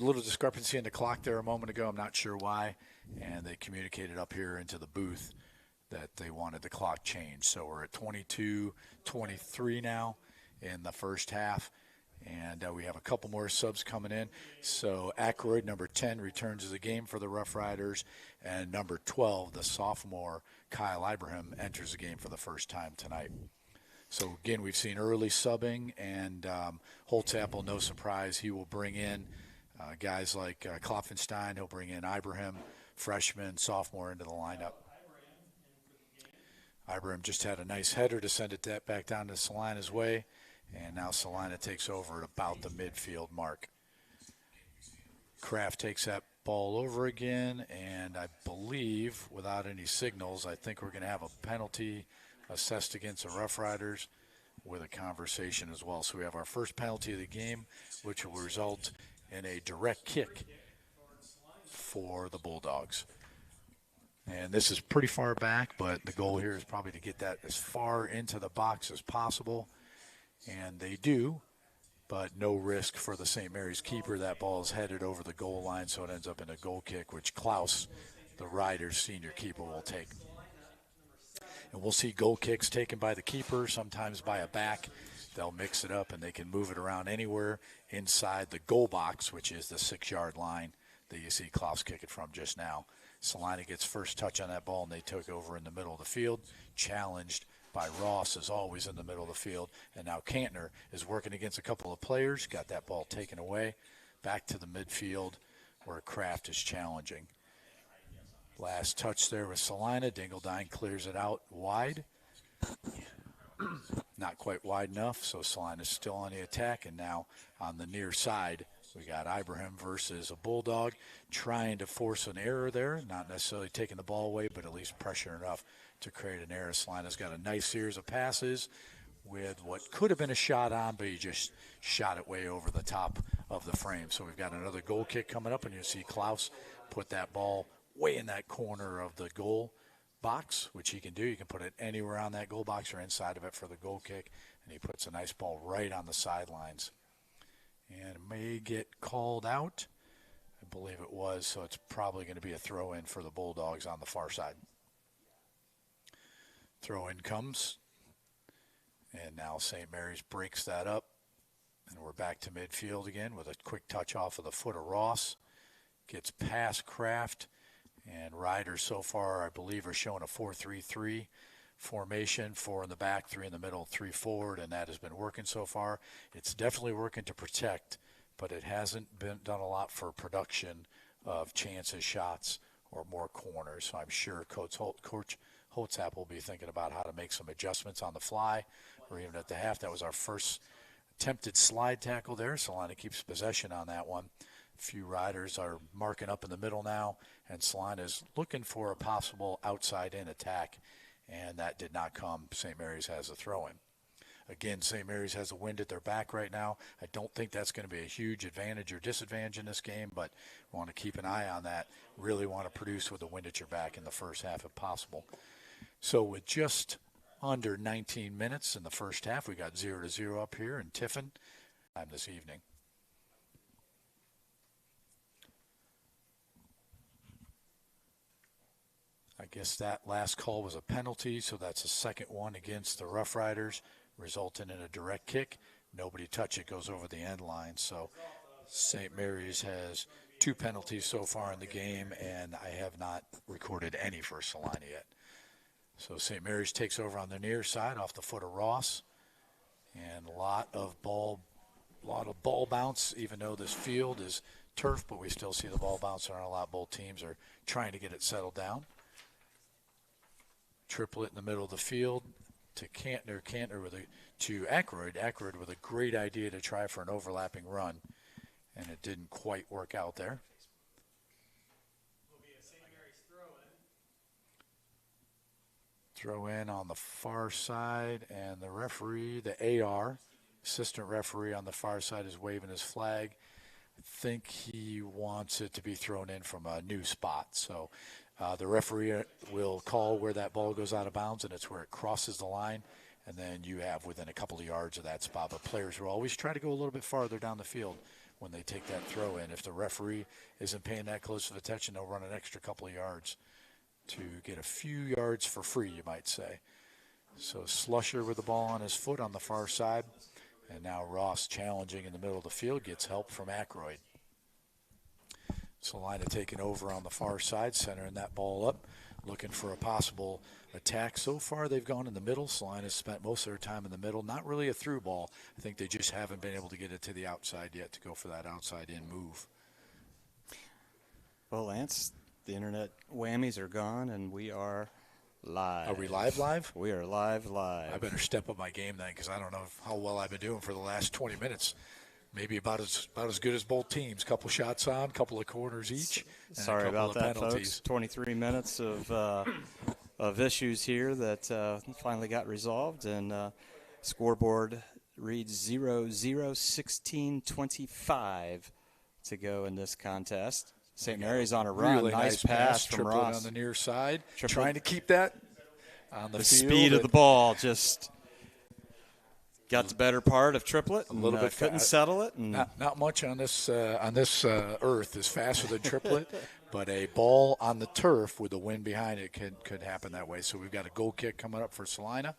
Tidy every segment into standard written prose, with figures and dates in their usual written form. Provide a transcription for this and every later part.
little discrepancy in the clock there a moment ago. I'm not sure why. And they communicated up here into the booth that they wanted the clock changed. So we're at 22-23 now in the first half. And we have a couple more subs coming in. So Ackroyd, number 10, returns to the game for the Rough Riders. And number 12, the sophomore Kyle Ibrahim, enters the game for the first time tonight. So, again, we've seen early subbing, and Holtzapfel, no surprise, he will bring in guys like Klopfenstein. He'll bring in Ibrahim, freshman, sophomore, into the lineup. Ibrahim just had a nice header to send it back down to Celina's way, and now Celina takes over at about the midfield mark. Kraft takes that ball over again, and I believe, without any signals, I think we're going to have a penalty assessed against the Rough Riders with a conversation as well. So we have our first penalty of the game, which will result in a direct kick for the Bulldogs. And this is pretty far back, but the goal here is probably to get that as far into the box as possible. And they do, but no risk for the St. Mary's keeper. That ball is headed over the goal line, so it ends up in a goal kick, which Klaus, the Riders' senior keeper, will take. And we'll see goal kicks taken by the keeper, sometimes by a back. They'll mix it up, and they can move it around anywhere inside the goal box, which is the 6-yard line that you see Klaus kick it from just now. Celina gets first touch on that ball, and they took over in the middle of the field. Challenged by Ross, is always in the middle of the field. And now Kantner is working against a couple of players, got that ball taken away. Back to the midfield where Kraft is challenging. Last touch there with Celina. Dingledine clears it out wide. Not quite wide enough, so Celina's still on the attack. And now on the near side, we got Ibrahim versus a Bulldog trying to force an error there. Not necessarily taking the ball away, but at least pressure enough to create an error. Celina's got a nice series of passes with what could have been a shot on, but he just shot it way over the top of the frame. So we've got another goal kick coming up, and you see Klaus put that ball way in that corner of the goal box, which he can do. You can put it anywhere on that goal box or inside of it for the goal kick, and he puts a nice ball right on the sidelines. And it may get called out. I believe it was, so it's probably going to be a throw-in for the Bulldogs on the far side. Throw-in comes, and now St. Mary's breaks that up, and we're back to midfield again with a quick touch off of the foot of Ross. Gets past Kraft. And Riders so far, I believe, are showing a 4-3-3 formation, 4 in the back, 3 in the middle, 3 forward, and that has been working so far. It's definitely working to protect, but it hasn't been done a lot for production of chances, shots, or more corners. So I'm sure Coach Holtzapfel will be thinking about how to make some adjustments on the fly, or even at the half. That was our first attempted slide tackle there. Celina keeps possession on that one. A few Riders are marking up in the middle now, and Celina is looking for a possible outside-in attack, and that did not come. St. Mary's has a throw-in. Again, St. Mary's has the wind at their back right now. I don't think that's going to be a huge advantage or disadvantage in this game, but we want to keep an eye on that. Really want to produce with the wind at your back in the first half if possible. So with just under 19 minutes in the first half, we got 0-0 up here in Tiffin this evening. I guess that last call was a penalty, so that's a second one against the Rough Riders, resulting in a direct kick. Nobody touch it, goes over the end line. So St. Mary's has 2 penalties so far in the game, and I have not recorded any for Celina yet. So St. Mary's takes over on the near side off the foot of Ross, and a lot of ball bounce, even though this field is turf, but we still see the ball bouncing around a lot. Both teams are trying to get it settled down. Triplet in the middle of the field to Kantner to Ackroyd. Ackroyd with a great idea to try for an overlapping run, and it didn't quite work out there. Throw in on the far side, and the referee, the AR, assistant referee on the far side, is waving his flag. I think he wants it to be thrown in from a new spot. So the referee will call where that ball goes out of bounds, and it's where it crosses the line. And then you have within a couple of yards of that spot. But players will always try to go a little bit farther down the field when they take that throw in. If the referee isn't paying that close of attention, they'll run an extra couple of yards to get a few yards for free, you might say. So Slusher with the ball on his foot on the far side. And now Ross challenging in the middle of the field, gets help from Aykroyd. Celina taking over on the far side, centering that ball up, looking for a possible attack. So far, they've gone in the middle. Celina's spent most of their time in the middle. Not really a through ball. I think they just haven't been able to get it to the outside yet to go for that outside-in move. Well, Lance, the internet whammies are gone, and we are live. Are we live? We are live. I better step up my game then, because I don't know how well I've been doing for the last 20 minutes. Maybe about as good as both teams. Couple shots on, couple of corners each. Sorry about that, folks. 23 minutes of issues here that finally got resolved, and scoreboard reads 0-0, 16-25 to go in this contest. St. Mary's on a run. Really nice pass from triplet Ross on the near side. Triplet. Trying to keep that on the field. Speed of the ball just got the better part of triplet. A little bit couldn't settle it. And not much on this earth is faster than triplet, but a ball on the turf with the wind behind it could happen that way. So we've got a goal kick coming up for Celina,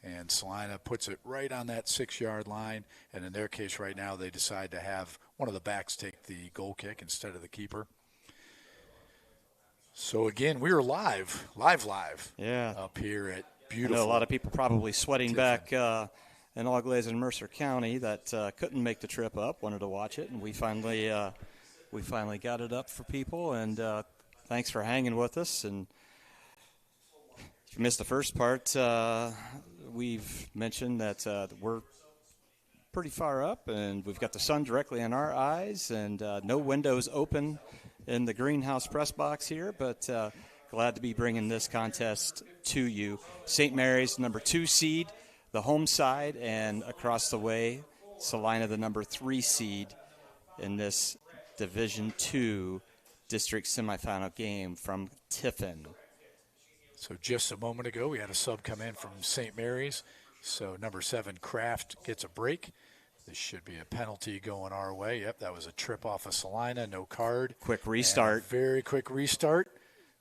and Celina puts it right on that 6-yard line. And in their case right now, they decide to have one of the backs take the goal kick instead of the keeper. So again, we are live yeah, up here at beautiful. I know a lot of people probably sweating Tiffin. back in Equalizes and Mercer County that couldn't make the trip up, wanted to watch it, and we finally got it up for people. And thanks for hanging with us. And if you missed the first part, we've mentioned that we're pretty far up, and we've got the sun directly in our eyes, and no windows open in the greenhouse press box here, but glad to be bringing this contest to you. St. Mary's, number 2 seed, the home side, and across the way, Celina, the number 3 seed in this Division II district semifinal game from Tiffin. So just a moment ago, we had a sub come in from St. Mary's. So number 7, Kraft, gets a break. This should be a penalty going our way. Yep, that was a trip off of Celina, no card. Quick restart. Very quick restart.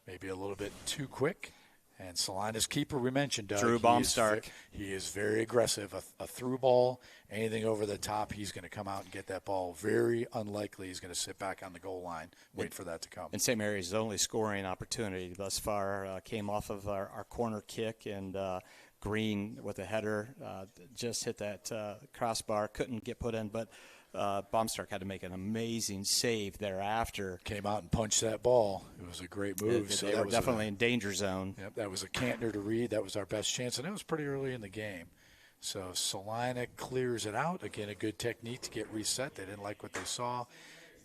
Maybe a little bit too quick. And Celina's keeper, we mentioned, Doug. Drew Baumstark. He is very aggressive. A through ball, anything over the top, he's going to come out and get that ball. Very unlikely he's going to sit back on the goal line, wait for that to come. And St. Mary's only scoring opportunity thus far came off of our corner kick, and Green with a header just hit that crossbar, couldn't get put in, but Baumstark had to make an amazing save thereafter. Came out and punched that ball. It was a great move. They were definitely in danger zone. Yep, that was a Cantner to Reed. That was our best chance, and it was pretty early in the game. So Celina clears it out. Again, a good technique to get reset. They didn't like what they saw.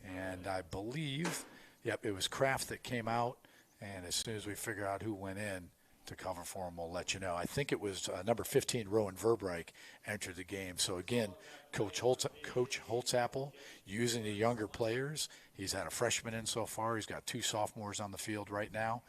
And I believe, it was Kraft that came out, and as soon as we figure out who went in to cover for him, we'll let you know. I think it was number 15, Rowan Verbeek, entered the game. So, again, Coach Holtzapfel using the younger players. He's had a freshman in so far. He's got 2 sophomores on the field right now.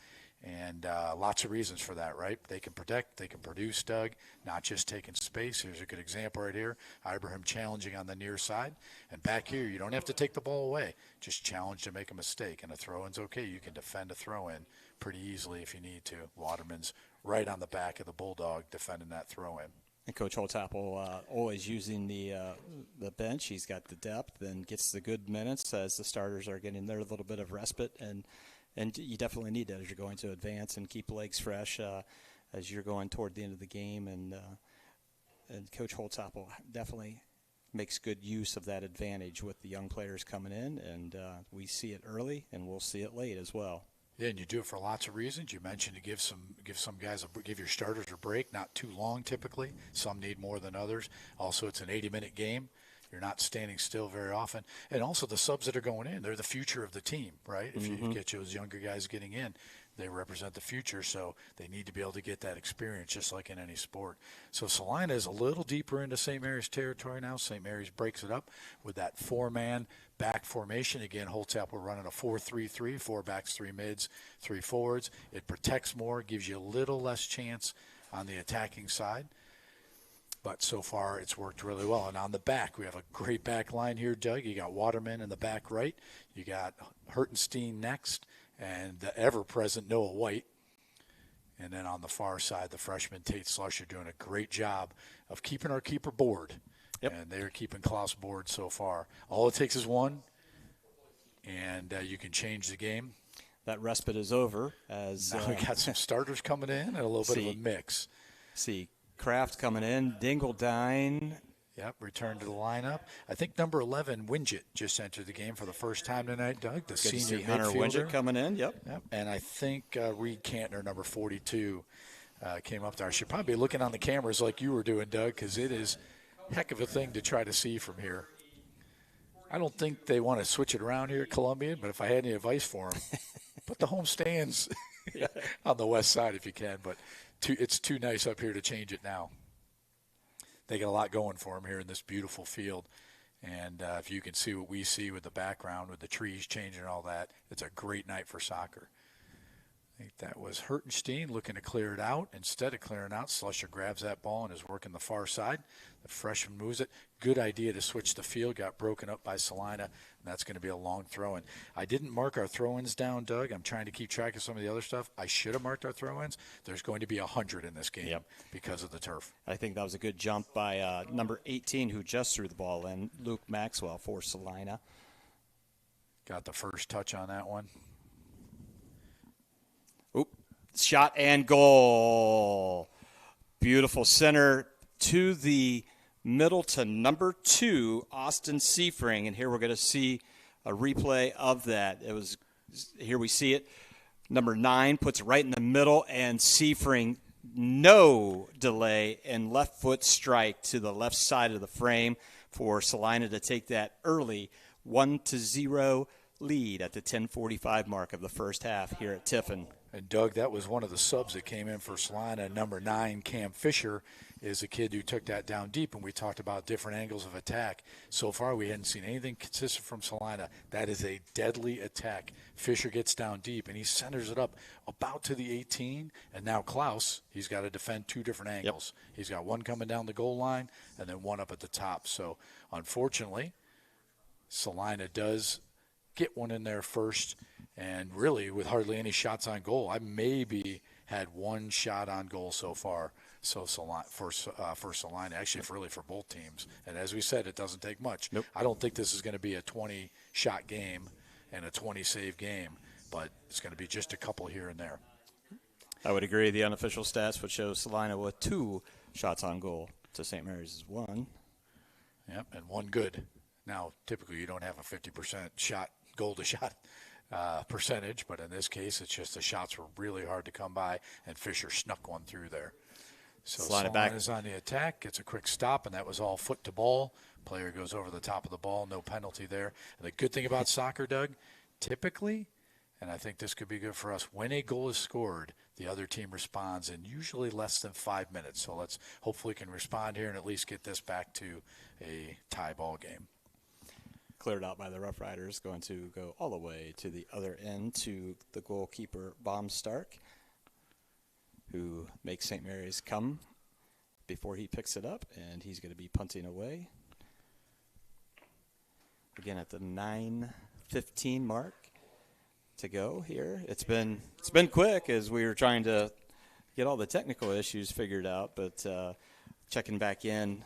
And lots of reasons for that, right? They can protect, they can produce, Doug, not just taking space. Here's a good example right here. Ibrahim challenging on the near side. And back here, you don't have to take the ball away. Just challenge to make a mistake. And a throw-in's okay. You can defend a throw-in pretty easily if you need to. Waterman's right on the back of the Bulldog defending that throw-in. And Coach Holtzapfel always using the bench. He's got the depth and gets the good minutes as the starters are getting their little bit of respite. And you definitely need that as you're going to advance and keep legs fresh as you're going toward the end of the game. And Coach Holtzapfel definitely makes good use of that advantage with the young players coming in. And we see it early, and we'll see it late as well. Yeah, and you do it for lots of reasons. You mentioned to give some guys give your starters a break, not too long typically. Some need more than others. Also, it's an 80-minute game. You're not standing still very often. And also the subs that are going in, they're the future of the team, right? If you get those younger guys getting in, they represent the future, so they need to be able to get that experience just like in any sport. So Celina is a little deeper into St. Mary's territory now. St. Mary's breaks it up with that 4-man back formation. Again, Holtzapfel running a 4-3-3, 4 backs, 3 mids, 3 forwards. It protects more, gives you a little less chance on the attacking side. But so far, it's worked really well. And on the back, we have a great back line here, Doug. You got Waterman in the back right. You got Hertenstein next, and the ever-present Noah White. And then on the far side, the freshman Tate Slusher doing a great job of keeping our keeper bored. Yep. And they're keeping Klaus bored so far. All it takes is one, and you can change the game. That respite is over. As Now we got some starters coming in and a little bit of a mix. See Kraft coming in, Dingledine. Yep, return to the lineup. I think number 11, Winget, just entered the game for the first time tonight, Doug. The Good senior to see Hunter midfielder. Winget coming in, yep. And I think Reed Cantner, number 42, came up there. I should probably be looking on the cameras like you were doing, Doug, because it is a heck of a thing to try to see from here. I don't think they want to switch it around here at Columbia, but if I had any advice for them, put the home stands on the west side if you can. But it's too nice up here to change it now. They got a lot going for them here in this beautiful field. And if you can see what we see with the background, with the trees changing and all that, it's a great night for soccer. I think that was Hertenstein looking to clear it out. Instead of clearing out, Slusher grabs that ball and is working the far side. The freshman moves it. Good idea to switch the field. Got broken up by Celina, and that's going to be a long throw-in. I didn't mark our throw-ins down, Doug. I'm trying to keep track of some of the other stuff. I should have marked our throw-ins. There's going to be 100 in this game because of the turf. I think that was a good jump by number 18, who just threw the ball in, Luke Maxwell for Celina. Got the first touch on that one. Oop. Shot and goal. Beautiful center to the middle to number 2, Austin Seafring. And here we're going to see a replay of that. Here we see it. Number 9 puts it right in the middle, and Seafring, no delay, and left foot strike to the left side of the frame for Celina to take that early 1-0 lead at the 10:45 mark of the first half here at Tiffin. And, Doug, that was one of the subs that came in for Celina. Number 9, Cam Fisher, is a kid who took that down deep, and we talked about different angles of attack. So far, we hadn't seen anything consistent from Celina. That is a deadly attack. Fisher gets down deep, and he centers it up about to the 18. And now Klaus, he's got to defend 2 different angles. Yep. He's got one coming down the goal line and then one up at the top. So, unfortunately, Celina does get one in there first. And really, with hardly any shots on goal, I maybe had one shot on goal so far. So for Celina, actually, for both teams. And as we said, it doesn't take much. Nope. I don't think this is going to be a 20-shot game and a 20-save game, but it's going to be just a couple here and there. I would agree. The unofficial stats would show Celina with 2 shots on goal to St. Mary's is 1. Yep, and 1 good. Now, typically, you don't have a 50% goal-to-shot percentage, but in this case, it's just the shots were really hard to come by, and Fisher snuck one through there. So Celina is on the attack, gets a quick stop, and that was all foot to ball. Player goes over the top of the ball, no penalty there. And the good thing about soccer, Doug, typically, and I think this could be good for us, when a goal is scored, the other team responds in usually less than 5 minutes. So let's hopefully can respond here and at least get this back to a tie ball game. Cleared out by the Rough Riders, going to go all the way to the other end to the goalkeeper, Baum Stark, who makes St. Mary's come before he picks it up, and he's going to be punting away. Again at the 9:15 mark to go here. It's been quick as we were trying to get all the technical issues figured out, but checking back in,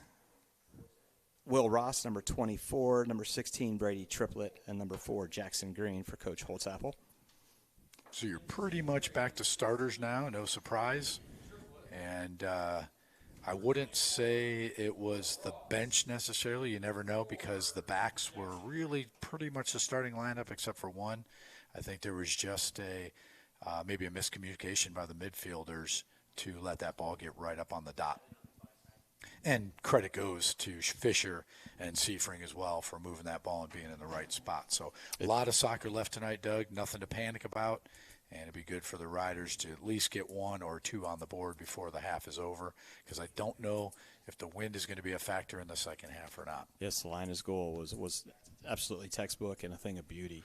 Will Ross, number 24, number 16, Brady Triplett, and number 4, Jackson Green for Coach Holtzapfel. So you're pretty much back to starters now, no surprise. And I wouldn't say it was the bench necessarily. You never know because the backs were really pretty much the starting lineup except for one. I think there was just maybe a miscommunication by the midfielders to let that ball get right up on the dot. And credit goes to Fisher and Seafring as well for moving that ball and being in the right spot. So a lot of soccer left tonight, Doug. Nothing to panic about. And it'd be good for the Riders to at least get 1 or 2 on the board before the half is over. Because I don't know if the wind is going to be a factor in the second half or not. Yes, Celina's goal was absolutely textbook and a thing of beauty.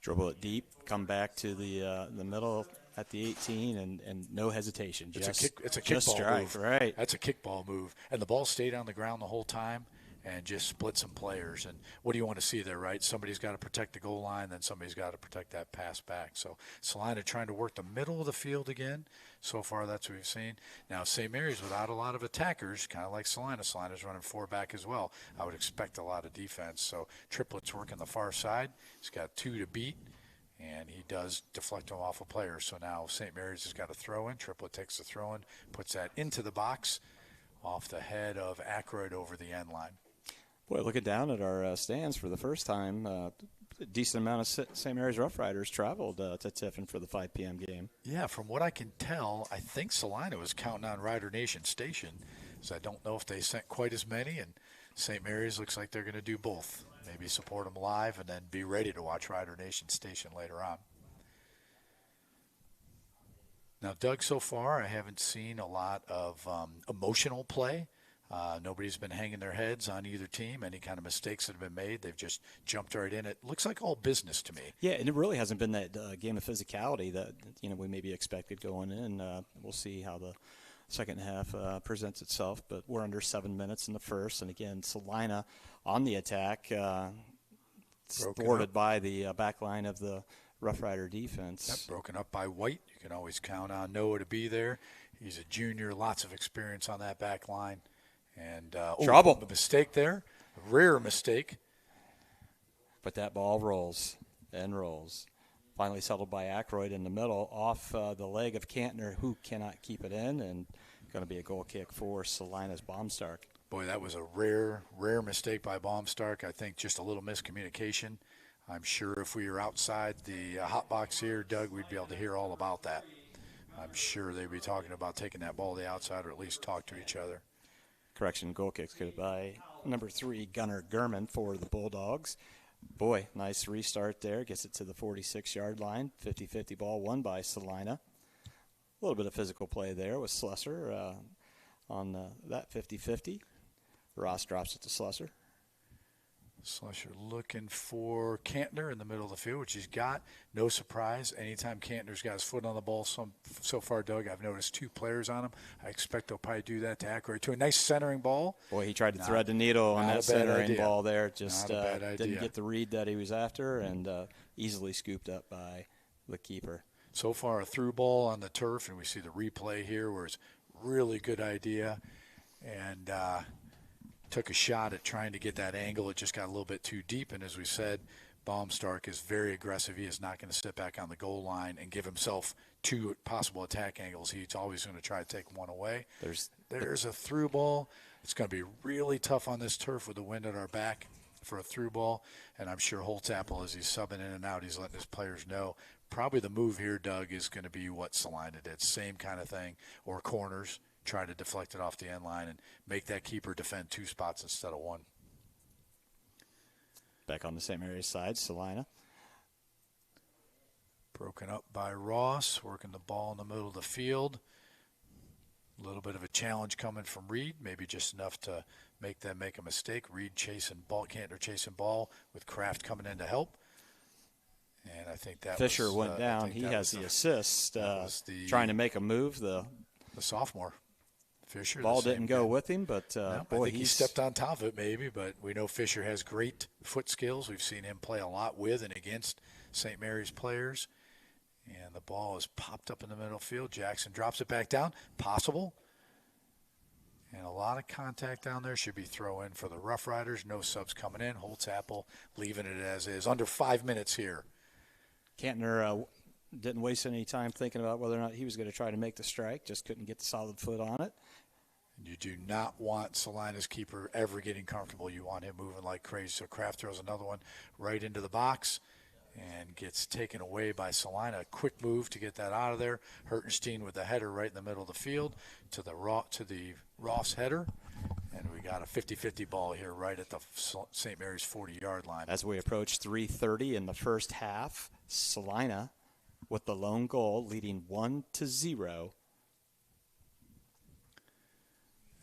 Dribble it deep, come back to the middle at the 18 and no hesitation. It's a just kickball strike, move. right? That's a kickball move. And the ball stayed on the ground the whole time and just split some players. And what do you want to see there, right? Somebody's got to protect the goal line, then somebody's got to protect that pass back. So Celina trying to work the middle of the field again. So far, that's what we've seen. Now, St. Mary's without a lot of attackers, kind of like Celina. Celina's running 4 back as well. I would expect a lot of defense. So Triplett's working the far side. He's got 2 to beat. And he does deflect him off a player. So now St. Mary's has got a throw in. Triplett takes the throw in, puts that into the box off the head of Ackroyd over the end line. Boy, looking down at our stands for the first time, a decent amount of St. Mary's Rough Riders traveled to Tiffin for the 5 p.m. game. Yeah, from what I can tell, I think Celina was counting on Rider Nation Station. So I don't know if they sent quite as many, and St. Mary's looks like they're going to do both. Maybe support them live and then be ready to watch Rider Nation Station later on. Now, Doug, so far I haven't seen a lot of emotional play. Nobody's been hanging their heads on either team. Any kind of mistakes that have been made, they've just jumped right in. It looks like all business to me. Yeah, and it really hasn't been that game of physicality that we maybe expected going in. We'll see how the second half presents itself, but we're under 7 minutes in the first, and again, Celina on the attack, thwarted by the back line of the Rough Rider defense. Yep, broken up by White. You can always count on Noah to be there. He's a junior, lots of experience on that back line. And trouble. A mistake there, a rare mistake. But that ball rolls and rolls. Finally settled by Ackroyd in the middle, off the leg of Cantner, who cannot keep it in, and going to be a goal kick for Celina's Baumstark. Boy, that was a rare mistake by Baumstark. I think just a little miscommunication. I'm sure if we were outside the hot box here, Doug, we'd be able to hear all about that. I'm sure they'd be talking about taking that ball to the outside or at least talk to each other. Correction, goal kicks good by number 3, Gunnar Gurman for the Bulldogs. Boy, nice restart there. Gets it to the 46-yard line. 50-50 ball won by Celina. A little bit of physical play there with Slusser on that 50-50. Ross drops it to Slusser. Slusher looking for Cantner in the middle of the field, which he's got. No surprise. Anytime Cantner's got his foot on the ball so far, Doug, I've noticed 2 players on him. I expect they'll probably do that to Ackroyd, too. A nice centering ball. Boy, he tried to thread the needle on that centering ball there. Just didn't get the read that he was after, and easily scooped up by the keeper. So far, a through ball on the turf, and we see the replay here where it's really good idea. And took a shot at trying to get that angle. It just got a little bit too deep, and as we said, Baumstark is very aggressive. He is not going to sit back on the goal line and give himself 2 possible attack angles. He's always going to try to take one away. There's a through ball. It's going to be really tough on this turf with the wind at our back for a through ball, and I'm sure Holtzapfel, as he's subbing in and out, he's letting his players know. Probably the move here, Doug, is going to be what Celina did. Same kind of thing, or corners. Try to deflect it off the end line and make that keeper defend 2 spots instead of 1. Back on the St. Mary's side, Celina. Broken up by Ross, working the ball in the middle of the field. A little bit of a challenge coming from Reed, maybe just enough to make them make a mistake. Reed chasing ball, Cantner chasing ball with Kraft coming in to help. And I think that Fisher went down. He has the assist, trying to make a move. The sophomore. Fisher. Ball didn't go with him, but boy, I think he stepped on top of it maybe, but we know Fisher has great foot skills. We've seen him play a lot with and against St. Mary's players. And the ball is popped up in the middle field. Jackson drops it back down. Possible. And a lot of contact down there. Should be throw in for the Rough Riders. No subs coming in. Holtzapfel leaving it as is. Under 5 minutes here. Cantner didn't waste any time thinking about whether or not he was going to try to make the strike. Just couldn't get the solid foot on it. You do not want Celina's keeper ever getting comfortable. You want him moving like crazy. So Kraft throws another one right into the box and gets taken away by Celina. A quick move to get that out of there. Hertenstein with the header right in the middle of the field to the Ross header. And we got a 50-50 ball here right at the St. Mary's 40-yard line. As we approach 3:30 in the first half, Celina with the lone goal leading 1-0.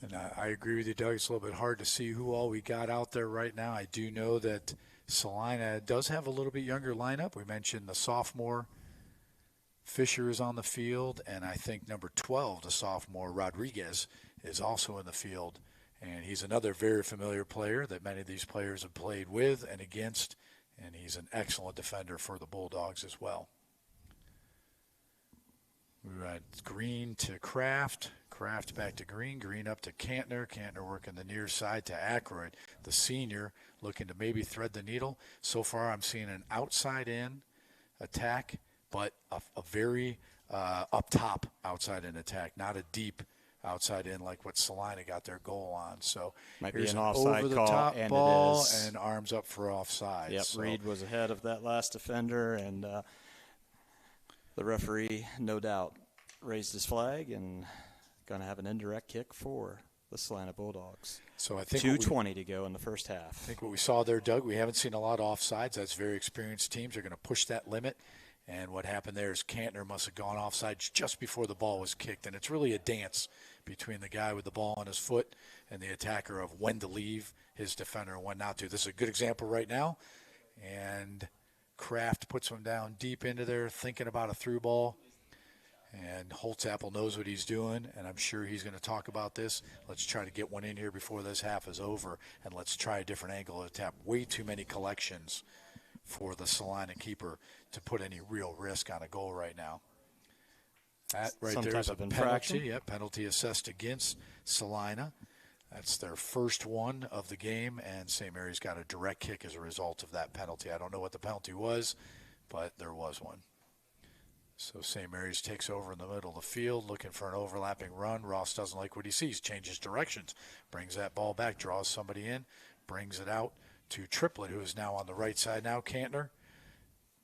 And I agree with you, Doug. It's a little bit hard to see who all we got out there right now. I do know that Celina does have a little bit younger lineup. We mentioned the sophomore Fisher is on the field, and I think number 12, the sophomore Rodriguez, is also in the field. And he's another very familiar player that many of these players have played with and against, and he's an excellent defender for the Bulldogs as well. Right, Green to Kraft, Kraft back to Green, Green up to Cantner, Cantner working the near side to Ackroyd, the senior looking to maybe thread the needle. So far I'm seeing an outside-in attack, but a very up top outside-in attack, not a deep outside in like what Celina got their goal on. So might here's be an an offside over the call, top and ball it is. And arms up for offside. Yep, so, Reed was ahead of that last defender, and the referee, no doubt, raised his flag and going to have an indirect kick for the Celina Bulldogs. So I think 2:20 to go in the first half. I think what we saw there, Doug, we haven't seen a lot of offsides. That's very experienced teams. They're going to push that limit. And what happened there is Cantner must have gone offside just before the ball was kicked. And it's really a dance between the guy with the ball on his foot and the attacker of when to leave his defender and when not to. This is a good example right now. And Kraft puts him down deep into there, thinking about a through ball. And Holtzapfel knows what he's doing, and I'm sure he's going to talk about this. Let's try to get one in here before this half is over, and let's try a different angle of attack. Way too many collections for the Celina keeper to put any real risk on a goal right now. That right there is a penalty. Yeah, penalty assessed against Celina. That's their first one of the game, and St. Mary's got a direct kick as a result of that penalty. I don't know what the penalty was, but there was one. So St. Mary's takes over in the middle of the field, looking for an overlapping run. Ross doesn't like what he sees, changes directions, brings that ball back, draws somebody in, brings it out to Triplett, who is now on the right side now, Cantner.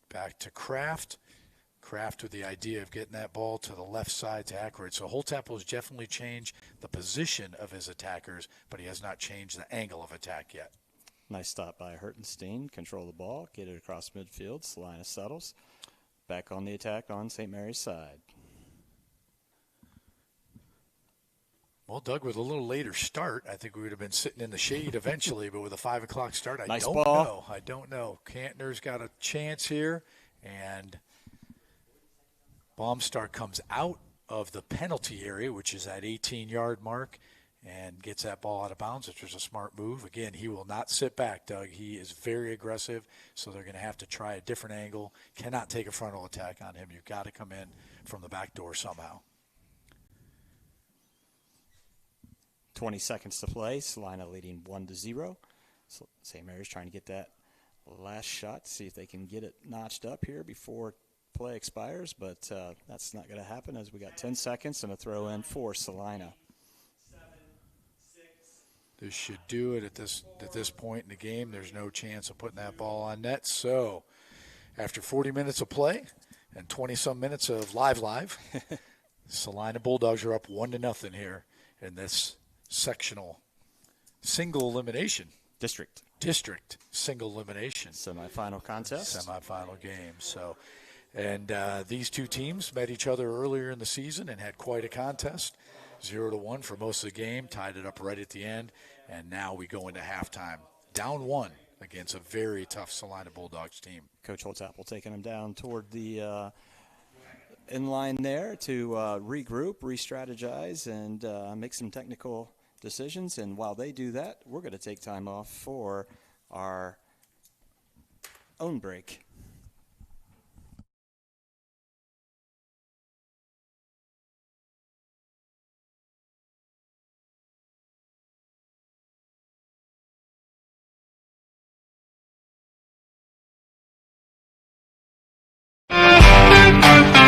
Back to Kraft. Kraft with the idea of getting that ball to the left side to Ackroyd. So Holtzapfel has definitely changed the position of his attackers, but he has not changed the angle of attack yet. Nice stop by Hertenstein. Control the ball, get it across midfield. Celina settles. Back on the attack on St. Mary's side. Well, Doug, with a little later start, I think we would have been sitting in the shade eventually, but with a 5 o'clock start, I don't know. Cantner's got a chance here, and Baumstar comes out of the penalty area, which is that 18-yard mark, and gets that ball out of bounds, which was a smart move. Again, he will not sit back, Doug. He is very aggressive, so they're going to have to try a different angle. Cannot take a frontal attack on him. You've got to come in from the back door somehow. 20 seconds to play. Celina leading 1-0. So St. Mary's trying to get that last shot, see if they can get it notched up here before play expires, but that's not going to happen as we got 10 seconds and a throw in for Celina. This should do it at this point in the game. There's no chance of putting that ball on net. So after 40 minutes of play and 20-some minutes of live, Celina Bulldogs are up 1-0 here in this sectional single elimination. District single elimination. Semifinal contest. Semifinal game. So, and these two teams met each other earlier in the season and had quite a contest. 0-1 for most of the game, tied it up right at the end, and now we go into halftime. Down 1 against a very tough Celina Bulldogs team. Coach Holtzapfel taking them down toward the in-line there to regroup, re-strategize, and make some technical decisions. And while they do that, we're going to take time off for our own break.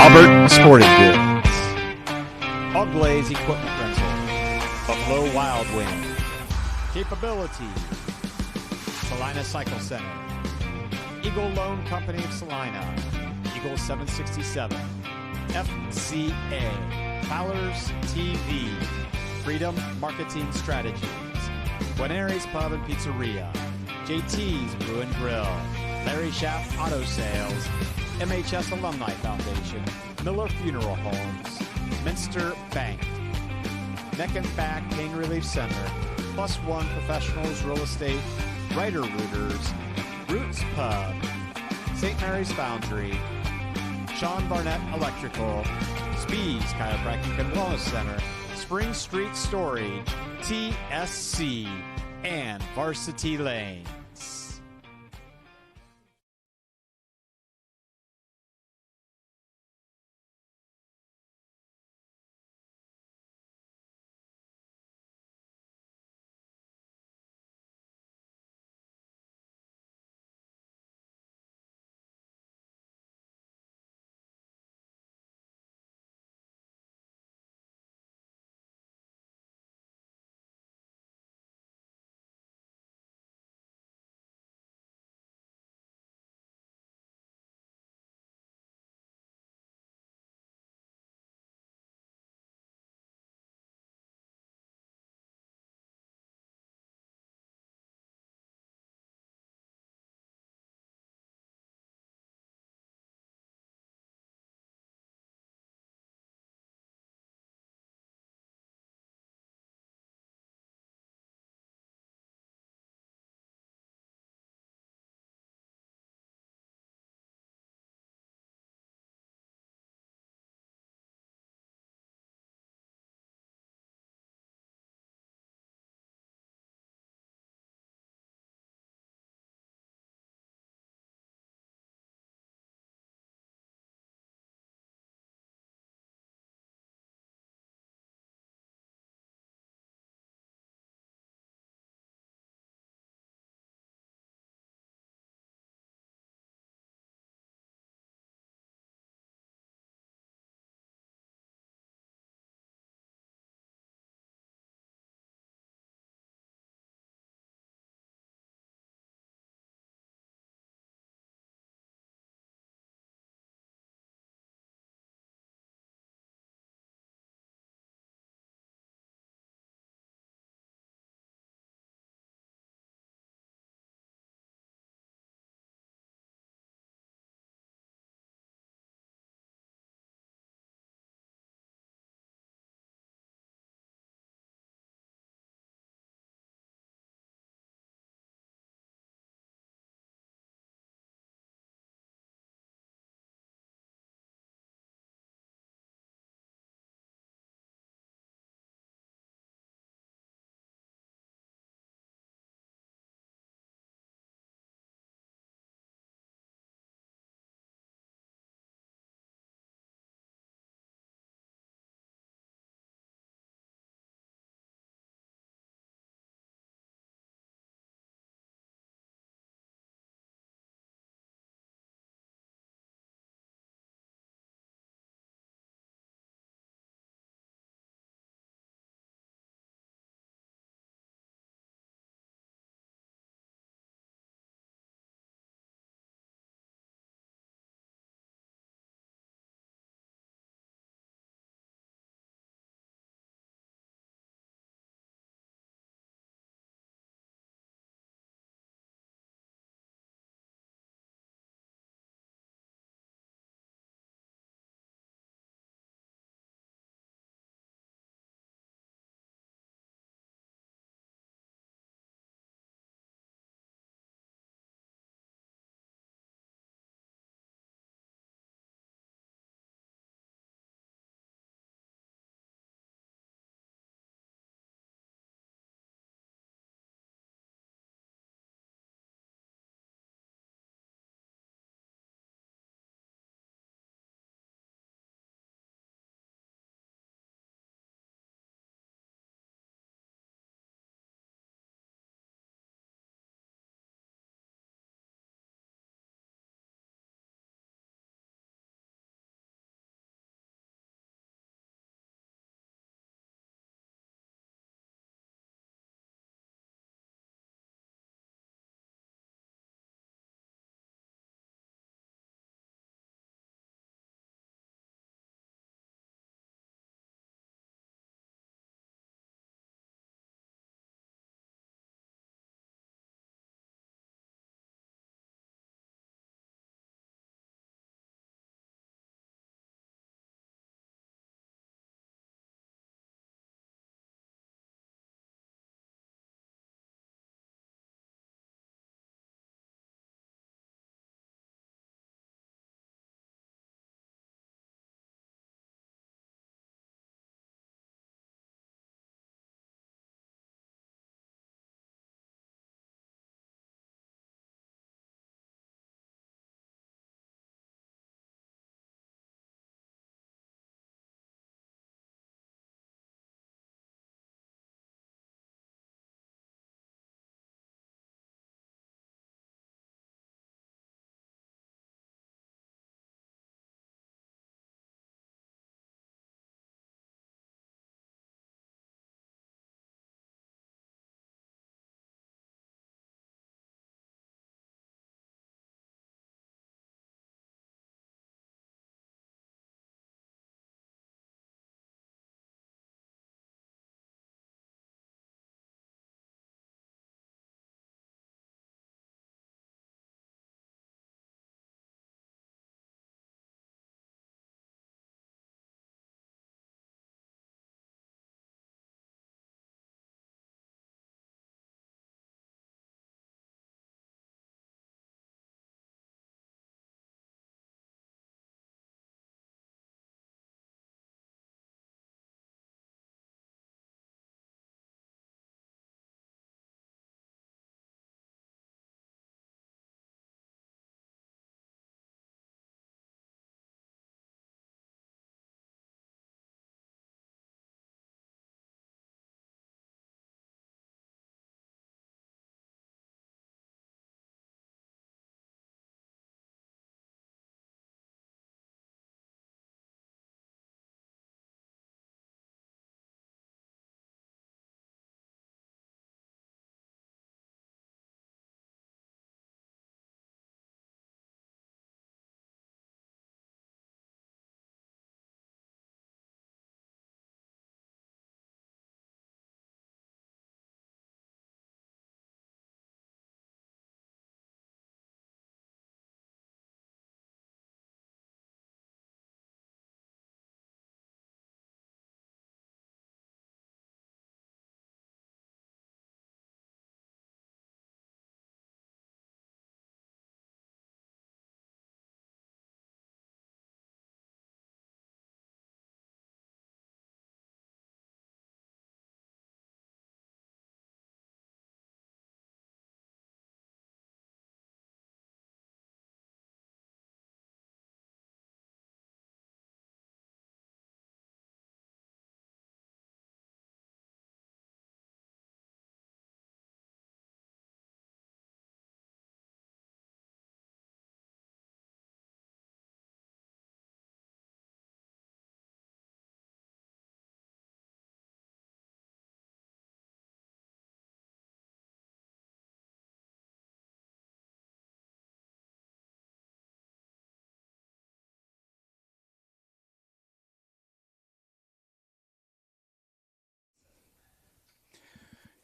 Albert Sporting Goods, Hog Blaze Equipment Rental, Buffalo Wild Wing, Capability, Celina Cycle Center, Eagle Loan Company of Celina, Eagle 767, FCA, Fowler's TV, Freedom Marketing Strategies, Guarneri's Pub and Pizzeria, JT's Brew and Grill, Larry Schaff Auto Sales, MHS Alumni Foundation, Miller Funeral Homes, Minster Bank, Neck and Back Pain Relief Center, Plus One Professionals Real Estate, Writer Rooters, Roots Pub, St. Mary's Foundry, Sean Barnett Electrical, Spees Chiropractic and Wellness Center, Spring Street Storage, TSC, and Varsity Lane.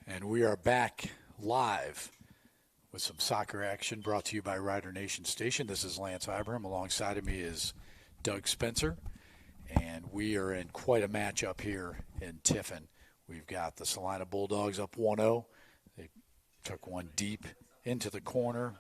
And we are back live with some soccer action brought to you by Rider Nation Station. This is Lance Ibrahim. Alongside of me is Doug Spencer. And we are in quite a matchup here in Tiffin. We've got the Celina Bulldogs up 1-0. They took one deep into the corner,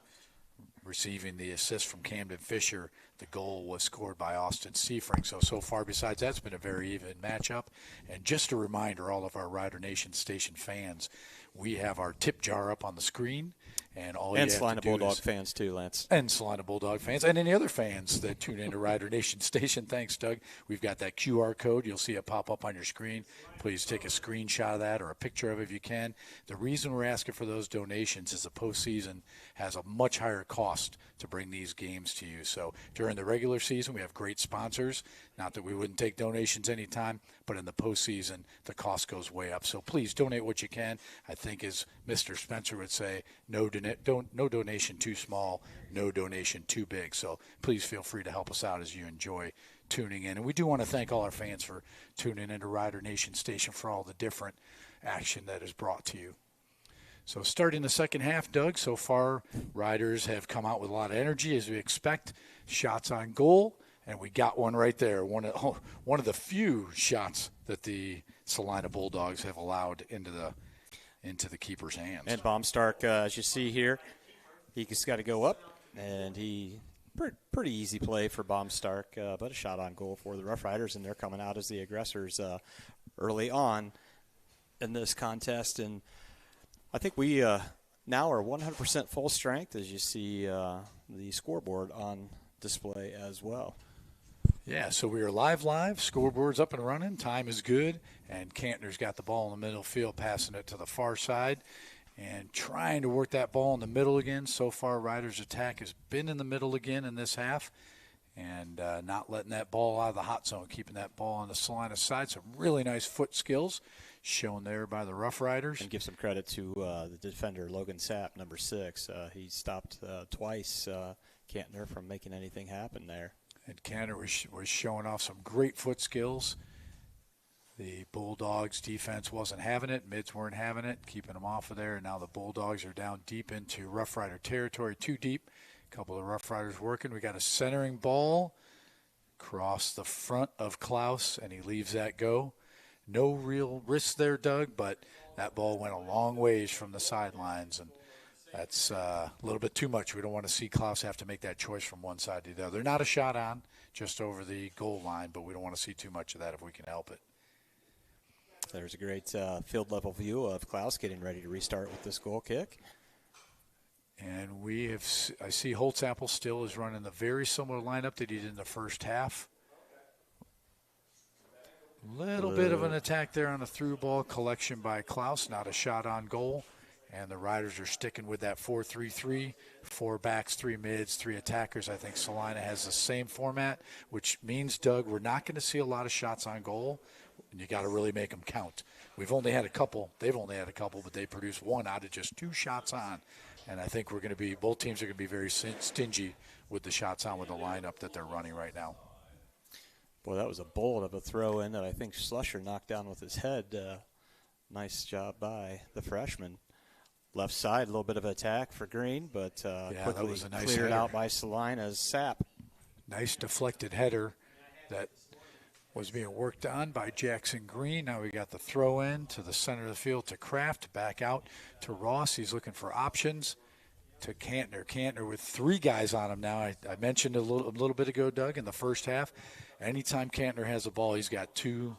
receiving the assist from Camden Fisher. The goal was scored by Austin Seifring. So far, besides that, it's been a very even matchup. And just a reminder, all of our Rider Nation Station fans, we have our tip jar up on the screen. And Celina Bulldog fans too, Lance. And Celina Bulldog fans and any other fans that tune into Rider Nation Station. Thanks, Doug. We've got that QR code. You'll see it pop up on your screen. Please take a screenshot of that or a picture of it if you can. The reason we're asking for those donations is the postseason has a much higher cost to bring these games to you. So during the regular season, we have great sponsors. Not that we wouldn't take donations anytime, but in the postseason, the cost goes way up. So please donate what you can. I think, as Mr. Spencer would say, no donation too small, no donation too big. So please feel free to help us out as you enjoy tuning in. And we do want to thank all our fans for tuning into Rider Nation Station for all the different action that is brought to you. So starting the second half, Doug, so far Riders have come out with a lot of energy, as we expect. Shots on goal, and we got one right there. One of the few shots that the Celina Bulldogs have allowed into the keeper's hands. And Baumstark, as you see here, he just got to go up, and pretty easy play for Baumstark, but a shot on goal for the Rough Riders, and they're coming out as the aggressors early on in this contest. And I think we now are 100% full strength, as you see the scoreboard on display as well. Yeah, so we are live. Scoreboard's up and running. Time is good. And Cantner's got the ball in the middle field, passing it to the far side and trying to work that ball in the middle again. So far, Riders' attack has been in the middle again in this half and not letting that ball out of the hot zone, keeping that ball on the Celina side. Some really nice foot skills shown there by the Rough Riders. And give some credit to the defender, Logan Sapp, number 6. He stopped twice Cantner from making anything happen there. And Cantner was showing off some great foot skills. The Bulldogs' defense wasn't having it. Mids weren't having it, keeping them off of there. And now the Bulldogs are down deep into Rough Rider territory, too deep. A couple of Rough Riders working. We got a centering ball across the front of Klaus, and he leaves that go. No real risk there, Doug, but that ball went a long ways from the sidelines, and that's a little bit too much. We don't want to see Klaus have to make that choice from one side to the other. Not a shot on, just over the goal line, but we don't want to see too much of that if we can help it. There's a great field-level view of Klaus getting ready to restart with this goal kick. And I see Holtzapple still is running the very similar lineup that he did in the first half. Little bit of an attack there on the through ball collection by Klaus, not a shot on goal. And the Riders are sticking with that 4-3-3, 4 backs, 3 mids, 3 attackers. I think Celina has the same format, which means, Doug, we're not going to see a lot of shots on goal, and you got to really make them count. We've only had a couple. They've only had a couple, but they produced 1 out of just 2 shots on. And I think both teams are going to be very stingy with the shots on with the lineup that they're running right now. Boy, that was a bolt of a throw in that I think Schlusser knocked down with his head. Nice job by the freshman. Left side, a little bit of attack for Green, but quickly that was a nice cleared header out by Celina's Sapp. Nice deflected header that was being worked on by Jackson Green. Now we got the throw in to the center of the field to Kraft, back out to Ross. He's looking for options to Cantner. Cantner with 3 guys on him now. I mentioned a little bit ago, Doug, in the first half. Anytime Cantner has a ball, he's got 2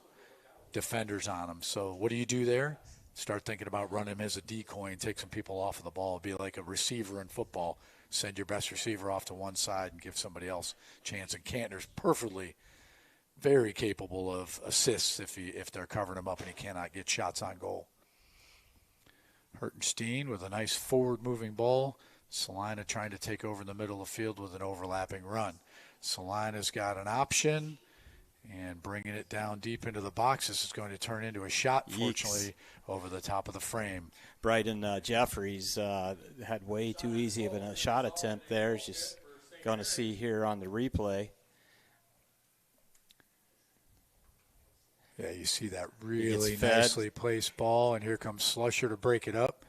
defenders on him. So what do you do there? Start thinking about running him as a decoy and take some people off of the ball. Be like a receiver in football. Send your best receiver off to one side and give somebody else a chance. And Cantner's very capable of assists if they're covering him up and he cannot get shots on goal. Hertenstein with a nice forward-moving ball. Celina trying to take over in the middle of the field with an overlapping run. Celina's got an option and bringing it down deep into the box. This is going to turn into a shot, fortunately, over the top of the frame. Bryden Jeffries had way too easy of a shot attempt there. As just going to see here on the replay. Yeah, you see that really fed. nicely placed ball, and here comes Slusher to break it up,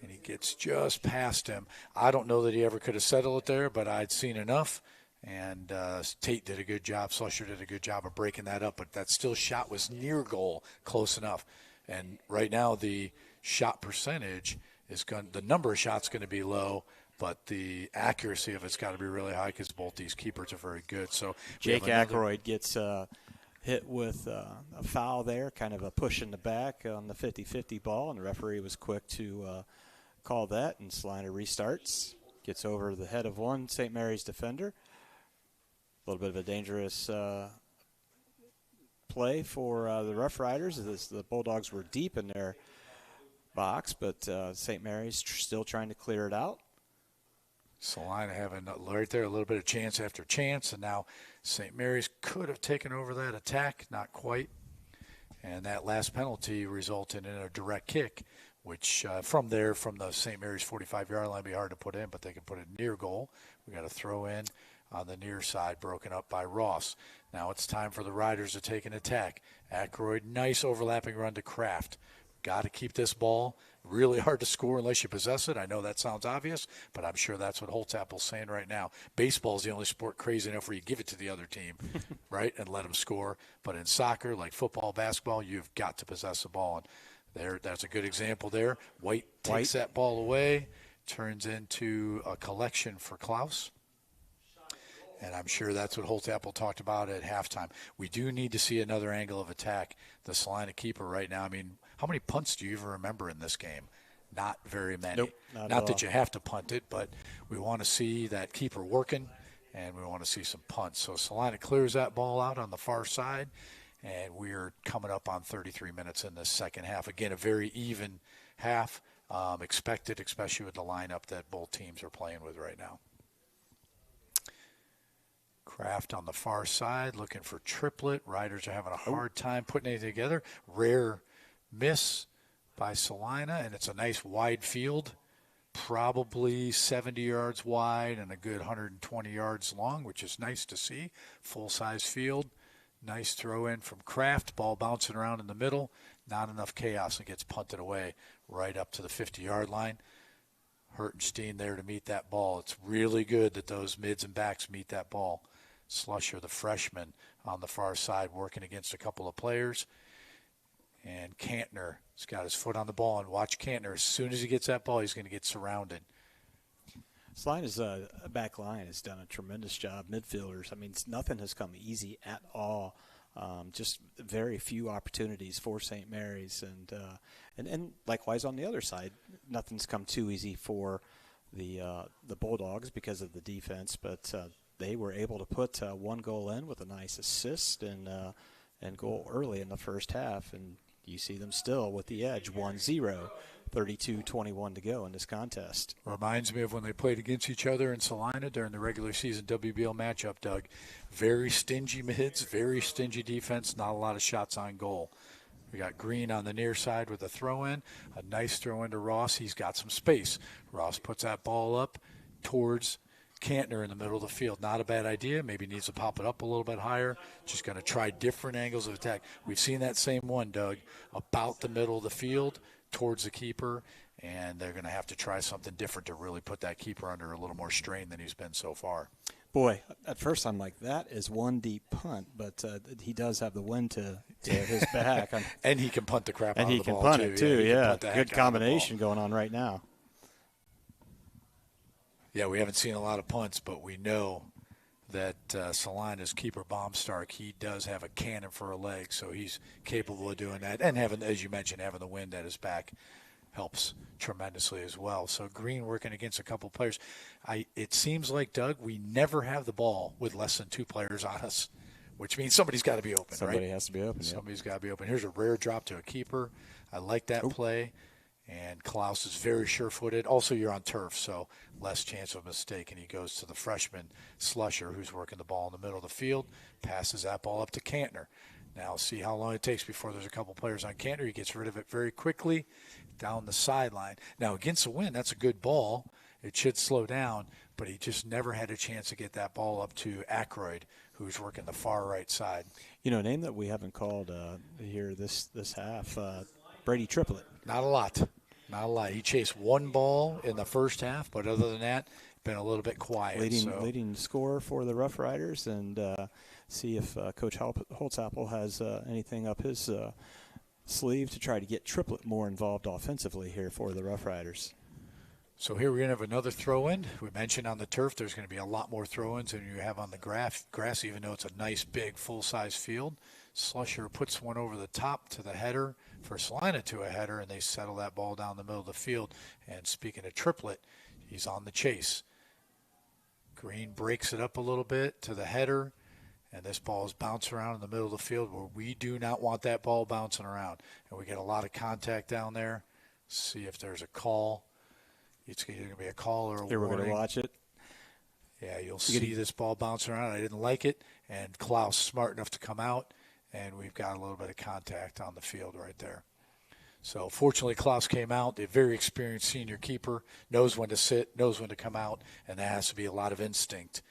and he gets just past him. I don't know that he ever could have settled it there, but I'd seen enough, and Tate did a good job. Slusher did a good job of breaking that up, but that still shot was near goal, close enough. And right now the shot percentage is going, the number of shots going to be low, but the accuracy of it's got to be really high because both these keepers are very good. So Jake Ackroyd gets hit with a foul there, kind of a push in the back on the 50-50 ball, and the referee was quick to call that, and Celina restarts, gets over the head of one St. Mary's defender. A little bit of a dangerous play for the Rough Riders as the Bulldogs were deep in their box, but St. Mary's still trying to clear it out. Celina having right there a little bit of chance after chance, and now St. Mary's could have taken over that attack, not quite. And that last penalty resulted in a direct kick, which from the St. Mary's 45-yard line would be hard to put in, but they can put it near goal. We got a throw in on the near side, broken up by Ross. Now it's time for the Riders to take an attack. Ackroyd, nice overlapping run to Kraft. Got to keep this ball. Really hard to score unless you possess it. I know that sounds obvious, but I'm sure that's what Holtapple's saying right now. Baseball is the only sport crazy enough where you give it to the other team, right, and let them score. But in soccer, like football, basketball, you've got to possess the ball. And that's a good example there. White takes that ball away, turns into a collection for Klaus. And I'm sure that's what Holtapple talked about at halftime. We do need to see another angle of attack. The Celina keeper right now, I mean, how many punts do you even remember in this game? Not very many. Nope, not that you have to punt it, but we want to see that keeper working, and we want to see some punts. So Celina clears that ball out on the far side, and we're coming up on 33 minutes in the second half. Again, a very even half, expected, especially with the lineup that both teams are playing with right now. Kraft on the far side looking for triplet. Riders are having a hard time putting it together. Rare miss by Celina, and it's a nice wide field, probably 70 yards wide and a good 120 yards long, which is nice to see. Full-size field. Nice throw in from Kraft. Ball bouncing around in the middle. Not enough chaos, and gets punted away right up to the 50-yard line. Hertenstein there to meet that ball. It's really good that those mids and backs meet that ball. Slusher, the freshman, on the far side working against a couple of players. And Cantner has got his foot on the ball. And watch Cantner. As soon as he gets that ball, he's going to get surrounded. Celina's back line has done a tremendous job. Midfielders, I mean, nothing has come easy at all. Just very few opportunities for St. Mary's. And likewise on the other side, nothing's come too easy for the Bulldogs because of the defense. But they were able to put one goal in with a nice assist and goal early in the first half. And you see them still with the edge, 1-0, 32-21 to go in this contest. Reminds me of when they played against each other in Celina during the regular season WBL matchup, Doug. Very stingy mids, very stingy defense, not a lot of shots on goal. We got Green on the near side with a throw-in, a nice throw-in to Ross. He's got some space. Ross puts that ball up towards Cantner in the middle of the field. Not a bad idea. Maybe needs to pop it up a little bit higher. Just going to try different angles of attack. We've seen that same one, Doug, about the middle of the field towards the keeper, and they're going to have to try something different to really put that keeper under a little more strain than he's been so far. Boy, at first I'm like, that is one deep punt, but he does have the wind to his back. And he can punt the crap out of the ball, too. And he can punt it, too, yeah. Good combination going on right now. Yeah, we haven't seen a lot of punts, but we know that Celina's keeper, Baumstark, he does have a cannon for a leg, so he's capable of doing that. And having, as you mentioned, having the wind at his back helps tremendously as well. So Green working against a couple players. It seems like, Doug, we never have the ball with less than two players on us, which means somebody's got to be open, Somebody has to be open. Somebody's got to be open. Here's a rare drop to a keeper. I like that play. And Klaus is very sure-footed. Also, you're on turf, so less chance of a mistake. And he goes to the freshman, Slusher, who's working the ball in the middle of the field, passes that ball up to Cantner. Now, see how long it takes before there's a couple players on Cantner. He gets rid of it very quickly down the sideline. Now, against the wind, that's a good ball. It should slow down, but he just never had a chance to get that ball up to Aykroyd, who's working the far right side. You know, a name that we haven't called here this half, Brady Triplett. Not a lot. Not a lot. He chased one ball in the first half, but other than that, been a little bit quiet. Leading scorer for the Rough Riders, and see if Coach Holtzapfel has anything up his sleeve to try to get Triplett more involved offensively here for the Rough Riders. So here we're going to have another throw-in. We mentioned on the turf there's going to be a lot more throw-ins than you have on the grass, even though it's a nice, big, full-size field. Slusher puts one over the top to the header for Celina to a header, and they settle that ball down the middle of the field. And speaking of Triplett, he's on the chase. Green breaks it up a little bit to the header, and this ball is bouncing around in the middle of the field where we do not want that ball bouncing around. And we get a lot of contact down there. See if there's a call. It's either going to be a call or a Here warning. we're going to watch it. Yeah, you'll see this ball bouncing around. I didn't like it, and Klaus smart enough to come out, and we've got a little bit of contact on the field right there. So fortunately, Klaus came out. The very experienced senior keeper knows when to sit, knows when to come out, and there has to be a lot of instinct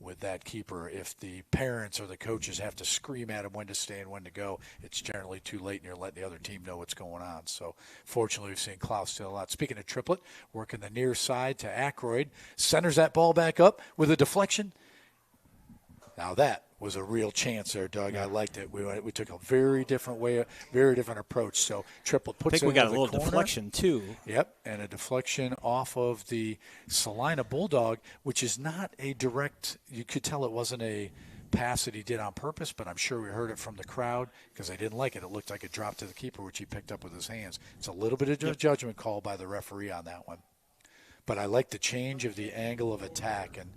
with that keeper. If the parents or the coaches have to scream at him when to stay and when to go, it's generally too late and you're letting the other team know what's going on. So fortunately, we've seen Klaus still out. Speaking of Triplett, working the near side to Aykroyd, centers that ball back up with a deflection. Now that was a real chance there, Doug. I liked it. We took a very different way, very different approach. So Triplett puts it in the corner. I think we got a little deflection too. Yep, and a deflection off of the Celina Bulldog, which is not a direct. You could tell it wasn't a pass that he did on purpose, but I'm sure we heard it from the crowd because they didn't like it. It looked like it dropped to the keeper, which he picked up with his hands. It's a little bit of a judgment call by the referee on that one. But I like the change of the angle of attack, and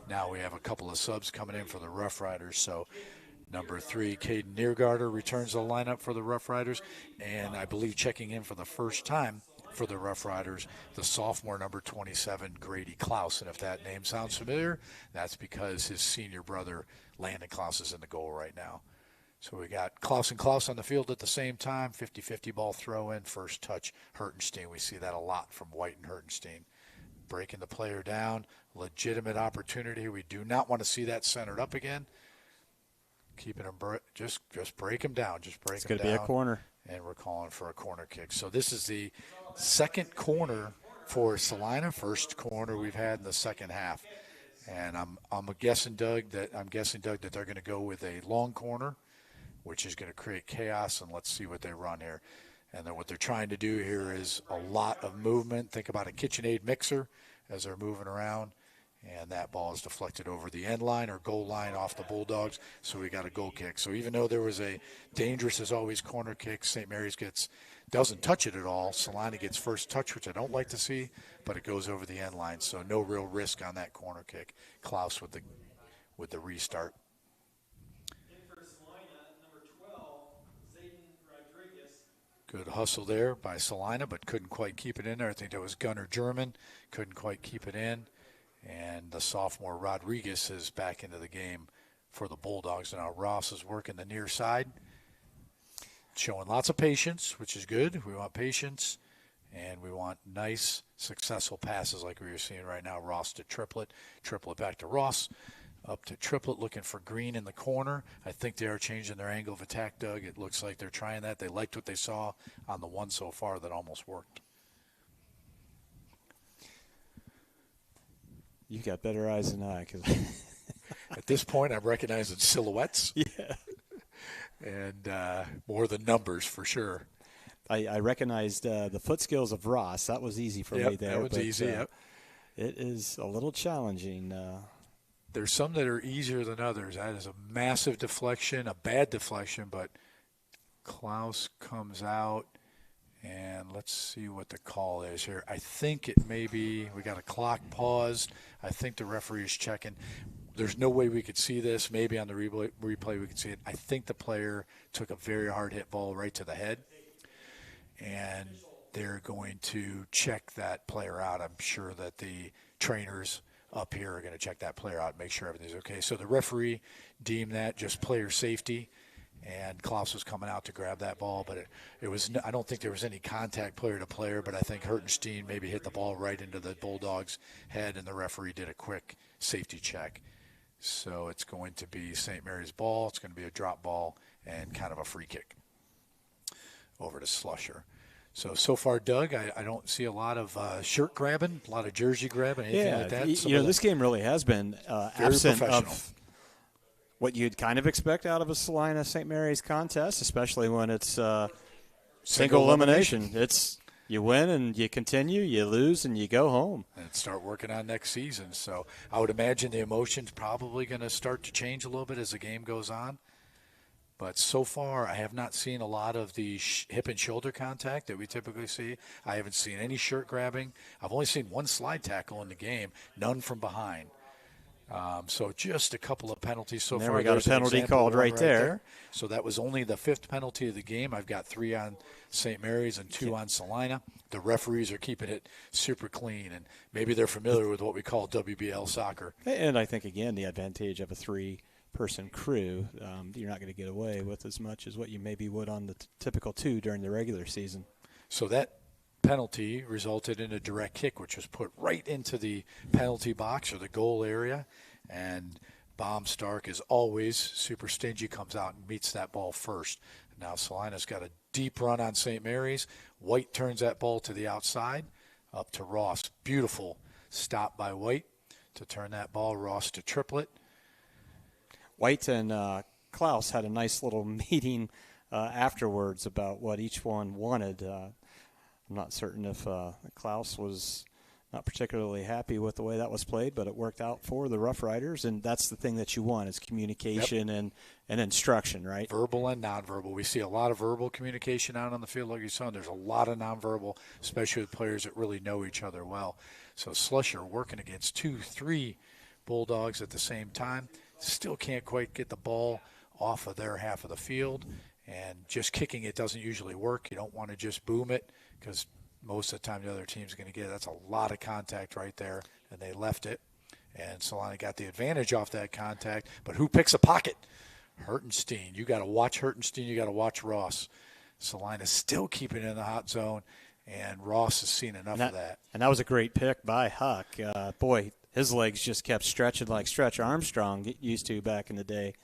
now we have a couple of subs coming in for the Rough Riders. So number 3, Caden Niergarter returns the lineup for the Rough Riders, and I believe checking in for the first time for the Rough Riders, the sophomore number 27, Grady Klaus. And if that name sounds familiar, that's because his senior brother, Landon Klaus, is in the goal right now. So we got Klaus and Klaus on the field at the same time, 50-50 ball throw in, first touch, Hertenstein. We see that a lot from White and Hertenstein. Breaking the player down, legitimate opportunity. We do not want to see that centered up again. Keeping him, just break him down. Just break him down. It's going to be a corner. And we're calling for a corner kick. So this is the second corner for Celina, first corner we've had in the second half. And I'm guessing, Doug, that they're going to go with a long corner, which is going to create chaos. And let's see what they run here. And then what they're trying to do here is a lot of movement. Think about a KitchenAid mixer as they're moving around. And that ball is deflected over the end line or goal line off the Bulldogs. So we got a goal kick. So even though there was a dangerous as always corner kick, St. Mary's doesn't touch it at all. Celina gets first touch, which I don't like to see, but it goes over the end line. So no real risk on that corner kick. Klaus with the restart. Good hustle there by Celina, but couldn't quite keep it in there. I think that was Gunnar German. Couldn't quite keep it in. And the sophomore Rodriguez is back into the game for the Bulldogs. And now Ross is working the near side, showing lots of patience, which is good. We want patience, and we want nice, successful passes like we were seeing right now. Ross to Triplett, Triplett back to Ross. Up to Triplett, looking for Green in the corner. I think they are changing their angle of attack, Doug. It looks like they're trying that. They liked what they saw on the one so far that almost worked. You got better eyes than I. Cause At this point, I'm recognizing silhouettes. Yeah. And more than numbers for sure. I recognized the foot skills of Ross. That was easy for me there. That was easy, yep. It is a little challenging. There's some that are easier than others. That is a massive deflection, a bad deflection, but Klaus comes out, and let's see what the call is here. I think it may be, we got a clock paused. I think the referee is checking. There's no way we could see this. Maybe on the replay we could see it. I think the player took a very hard hit ball right to the head, and they're going to check that player out. I'm sure that the trainers up here are going to check that player out and make sure everything's okay. So the referee deemed that just player safety, and Klaus was coming out to grab that ball, but it was, I don't think there was any contact player to player, but I think Hertenstein maybe hit the ball right into the Bulldogs' head, and the referee did a quick safety check. So it's going to be St. Mary's ball. It's going to be a drop ball and kind of a free kick over to Slusher. So far, Doug, I don't see a lot of shirt grabbing, a lot of jersey grabbing, anything like that. This game really has been absent professional. of what you'd kind of expect out of a Celina St. Mary's contest, especially when it's single elimination. It's you win and you continue, you lose and you go home. And start working on next season. So I would imagine the emotion's probably going to start to change a little bit as the game goes on. But so far, I have not seen a lot of the hip and shoulder contact that we typically see. I haven't seen any shirt grabbing. I've only seen one slide tackle in the game, none from behind. So just a couple of penalties so there far. We got There's a penalty called right there. So that was only the 5th penalty of the game. I've got 3 on St. Mary's and 2 on Celina. The referees are keeping it super clean, and maybe they're familiar with what we call WBL soccer. And I think, again, the advantage of a 3-person crew, you're not going to get away with as much as what you maybe would on the typical 2 during the regular season. So that penalty resulted in a direct kick, which was put right into the penalty box or the goal area. And Baum Stark, is always super stingy, comes out and meets that ball first. Now Celina's got a deep run on St. Mary's. White turns that ball to the outside, up to Ross. Beautiful stop by White to turn that ball. Ross to triplet. White and Klaus had a nice little meeting afterwards about what each one wanted. I'm not certain if Klaus was not particularly happy with the way that was played, but it worked out for the Rough Riders, and that's the thing that you want is communication and instruction, right? Verbal and nonverbal. We see a lot of verbal communication out on the field like you saw, and there's a lot of nonverbal, especially with players that really know each other well. So Slusher working against 2-3 Bulldogs at the same time. Still can't quite get the ball off of their half of the field, and just kicking it doesn't usually work. You don't want to just boom it because most of the time the other team's going to get it. That's a lot of contact right there, and they left it. And Celina got the advantage off that contact, but who picks a pocket? Hertenstein. You got to watch Hertenstein. You got to watch Ross. Celina's still keeping it in the hot zone, and Ross has seen enough of that. And that was a great pick by Huck. Boy, his legs just kept stretching like Stretch Armstrong used to back in the day.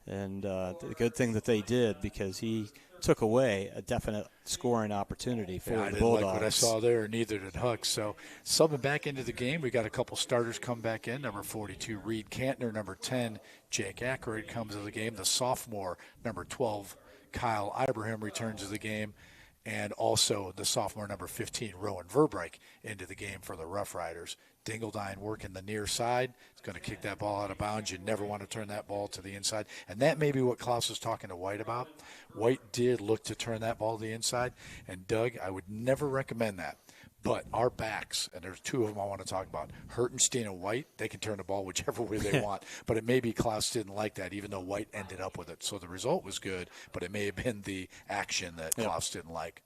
And the good thing that they did, because he took away a definite scoring opportunity for the Bulldogs. I didn't like what I saw there, neither did Huck. So subbing back into the game, we got a couple starters come back in. Number 42, Reed Cantner. Number 10, Jake Ackroyd comes to the game. The sophomore, number 12, Kyle Ibrahim returns to the game. And also the sophomore, number 15, Rowan Verbeek, into the game for the Rough Riders. Dingledine working the near side. It's going to kick that ball out of bounds. You never want to turn that ball to the inside. And that may be what Klaus was talking to White about. White did look to turn that ball to the inside. And, Doug, I would never recommend that. But our backs, and there's 2 of them I want to talk about, Hertenstein and White, they can turn the ball whichever way they want. But it may be Klaus didn't like that, even though White ended up with it. So the result was good, but it may have been the action that Klaus didn't like.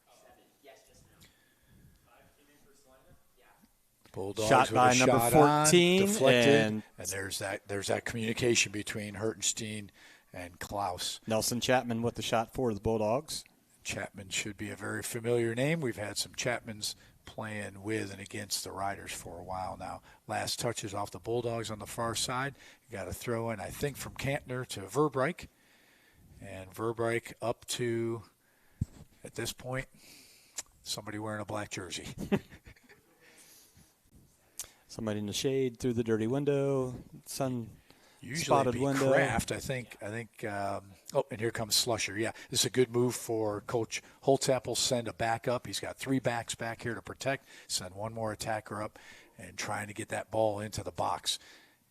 Bulldogs shot by number 14, deflected, and there's that communication between Hertenstein and Klaus. Nelson Chapman with the shot for the Bulldogs. Chapman should be a very familiar name. We've had some Chapmans playing with and against the Riders for a while now. Last touches off the Bulldogs on the far side. You got a throw in, I think, from Cantner to Verbeek, and Verbeek up to, at this point, somebody wearing a black jersey. Somebody in the shade through the dirty window, sun-spotted window. Kraft, I think. And here comes Slusher. Yeah, this is a good move for Coach Holtzapfel. Send a back up. He's got 3 backs back here to protect. Send one more attacker up and trying to get that ball into the box.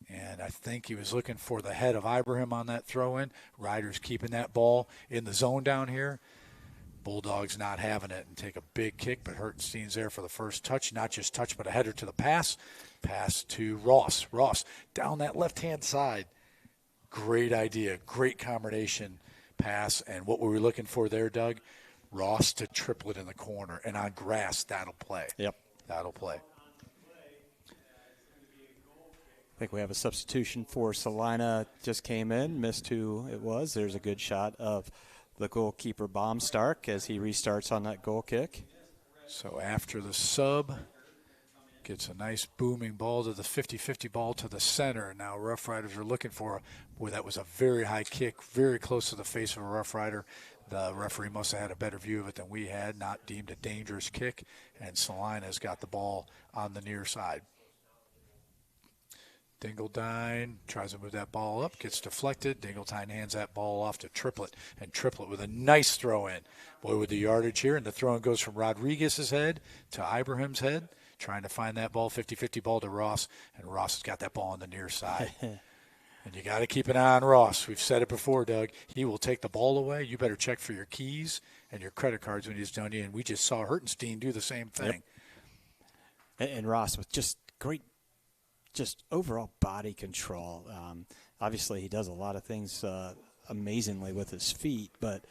And I think he was looking for the head of Ibrahim on that throw-in. Riders keeping that ball in the zone down here. Bulldogs not having it and take a big kick, but Hertenstein's there for the first touch. Not just touch, but a header to the pass. Pass to Ross. Ross down that left-hand side. Great idea. Great combination pass. And what were we looking for there, Doug? Ross to triplet in the corner. And on grass, that'll play. Yep. That'll play. I think we have a substitution for Celina. Just came in, missed who it was. There's a good shot of the goalkeeper, Baumstark, as he restarts on that goal kick. So after the sub, gets a nice booming ball to the 50-50 ball to the center. Now Rough Riders are looking for, boy, that was a very high kick, very close to the face of a Rough Rider. The referee must have had a better view of it than we had, not deemed a dangerous kick, and Celina's got the ball on the near side. Dingledine tries to move that ball up, gets deflected. Dingledine hands that ball off to Triplett, and Triplett with a nice throw in. Boy, with the yardage here, and the throw in goes from Rodriguez's head to Ibrahim's head, trying to find that ball, 50-50 ball to Ross, and Ross has got that ball on the near side. And you got to keep an eye on Ross. We've said it before, Doug. He will take the ball away. You better check for your keys and your credit cards when he's done you. And we just saw Hertenstein do the same thing. Yep. And Ross with just great, just overall body control. Obviously, he does a lot of things amazingly with his feet, but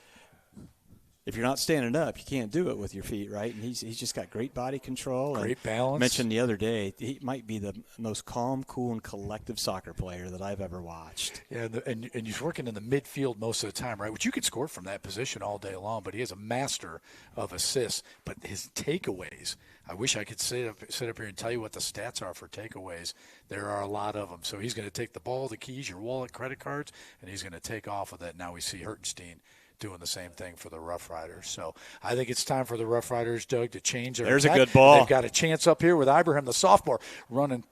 if you're not standing up, you can't do it with your feet, right? And he's just got great body control. Great balance. Mentioned the other day, he might be the most calm, cool, and collective soccer player that I've ever watched. Yeah, and he's working in the midfield most of the time, right? Which you could score from that position all day long, but he is a master of assists. But his takeaways, I wish I could sit up here and tell you what the stats are for takeaways. There are a lot of them. So he's going to take the ball, the keys, your wallet, credit cards, and he's going to take off with it. Now we see Hertenstein doing the same thing for the Rough Riders. So I think it's time for the Rough Riders, Doug, to change their There's attack. a good ball. They've got a chance up here with Ibrahim, the sophomore, running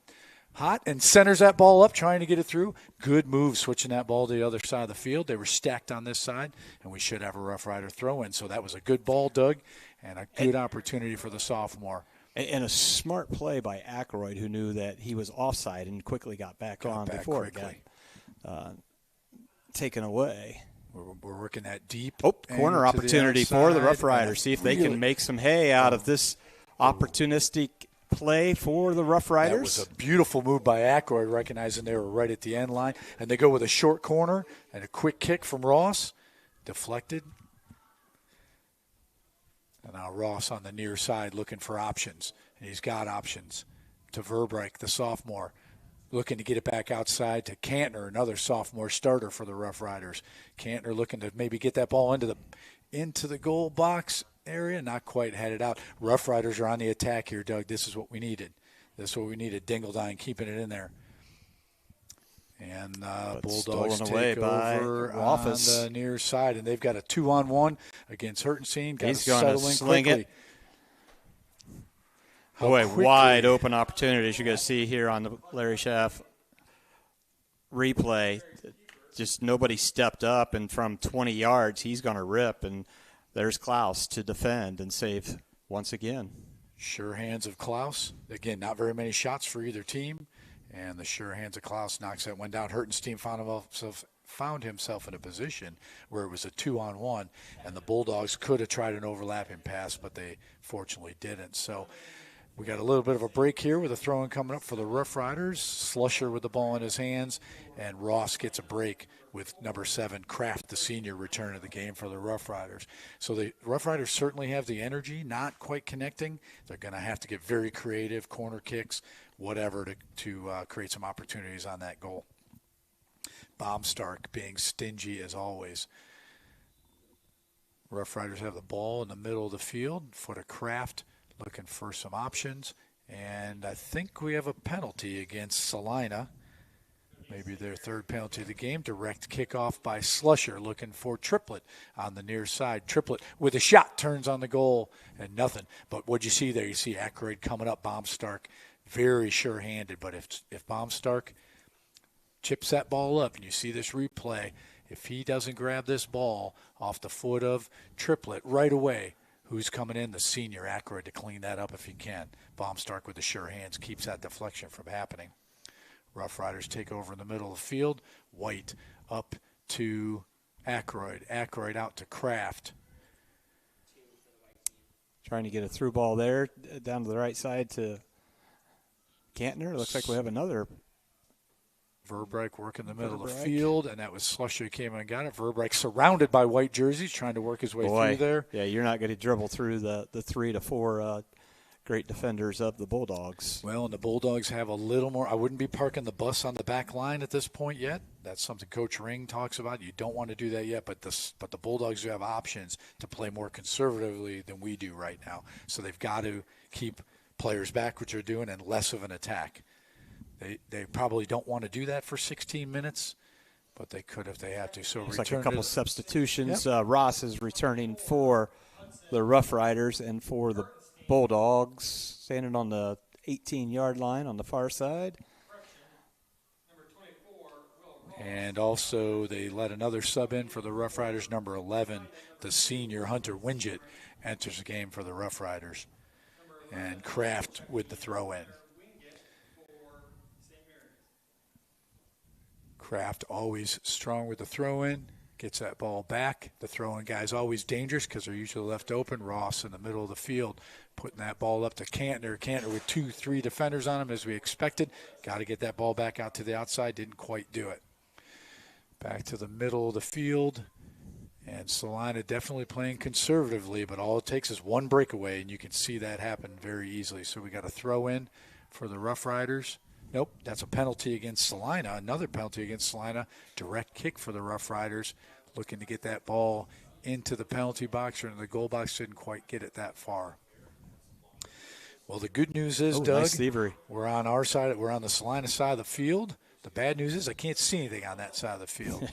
hot and centers that ball up, trying to get it through. Good move switching that ball to the other side of the field. They were stacked on this side, and we should have a Rough Rider throw in. So that was a good ball, Doug, and a good opportunity for the sophomore. And a smart play by Ackroyd, who knew that he was offside and quickly got back on before it got taken away. We're working that deep. Corner opportunity for the Rough Riders. See if they can make some hay out of this opportunistic play for the Rough Riders. That was a beautiful move by Ackroyd, recognizing they were right at the end line. And they go with a short corner and a quick kick from Ross. Deflected. And now Ross on the near side looking for options. And he's got options to Verbeek, the sophomore. Looking to get it back outside to Cantner, another sophomore starter for the Rough Riders. Cantner looking to maybe get that ball into the goal box area. Not quite headed out. Rough Riders are on the attack here, Doug. This is what we needed. Dingledine keeping it in there. And Bulldogs take over on the near side. And they've got a 2-on-1 against Hertenstein. He's going to sling it. Boy, wide open opportunities you're going to see here on the Larry Schaff replay. Just nobody stepped up, and from 20 yards, he's going to rip. And there's Klaus to defend and save once again. Sure hands of Klaus. Again, not very many shots for either team. And the sure hands of Klaus knocks that one down. Hertenstein found himself in a position where it was a 2-on-1, and the Bulldogs could have tried an overlapping pass, but they fortunately didn't. So we got a little bit of a break here with a throw-in coming up for the Rough Riders. Slusher with the ball in his hands, and Ross gets a break with number 7, Kraft, the senior, return of the game for the Rough Riders. So the Rough Riders certainly have the energy, not quite connecting. They're going to have to get very creative, corner kicks, whatever, to create some opportunities on that goal. Baumstark being stingy as always. Rough Riders have the ball in the middle of the field. Foot of Kraft. Looking for some options, and I think we have a penalty against Celina. Maybe their third penalty of the game. Direct kickoff by Slusher, looking for Triplett on the near side. Triplett with a shot, turns on the goal, and nothing. But what'd you see there? You see Ackroyd coming up, Baumstark, very sure-handed. But if Baumstark chips that ball up, and you see this replay, if he doesn't grab this ball off the foot of Triplett right away, who's coming in? The senior, Ackroyd, to clean that up if he can. Baumstark with the sure hands keeps that deflection from happening. Rough Riders take over in the middle of the field. White up to Ackroyd. Ackroyd out to Kraft. Trying to get a through ball there, down to the right side to Cantner. Looks like we have another. Verbeek working the middle of the field, and that was Slusher who came in and got it. Verbeek surrounded by white jerseys, trying to work his way through there. Yeah, you're not going to dribble through the 3 to 4 great defenders of the Bulldogs. Well, and the Bulldogs have a little more. I wouldn't be parking the bus on the back line at this point yet. That's something Coach Ring talks about. You don't want to do that yet, but the Bulldogs do have options to play more conservatively than we do right now. So they've got to keep players back, which they're doing, and less of an attack. They probably don't want to do that for 16 minutes, but they could if they have to. So looks like a couple substitutions. Yep. Ross is returning for the Rough Riders and for the Bulldogs, standing on the 18-yard line on the far side. And also they let another sub in for the Rough Riders, number 11, the senior Hunter Winget enters the game for the Rough Riders. And Kraft with the throw-in. Kraft always strong with the throw-in, gets that ball back. The throw-in guy's always dangerous because they're usually left open. Ross in the middle of the field putting that ball up to Cantner. Cantner with 2-3 defenders on him as we expected. Got to get that ball back out to the outside. Didn't quite do it. Back to the middle of the field. And Celina definitely playing conservatively, but all it takes is one breakaway, and you can see that happen very easily. So we got a throw-in for the Rough Riders. Nope, that's a penalty against Celina. Another penalty against Celina. Direct kick for the Rough Riders. Looking to get that ball into the penalty box or into the goal box. Didn't quite get it that far. Well, the good news is, Doug, nice thievery. We're on our side. We're on the Celina side of the field. The bad news is I can't see anything on that side of the field.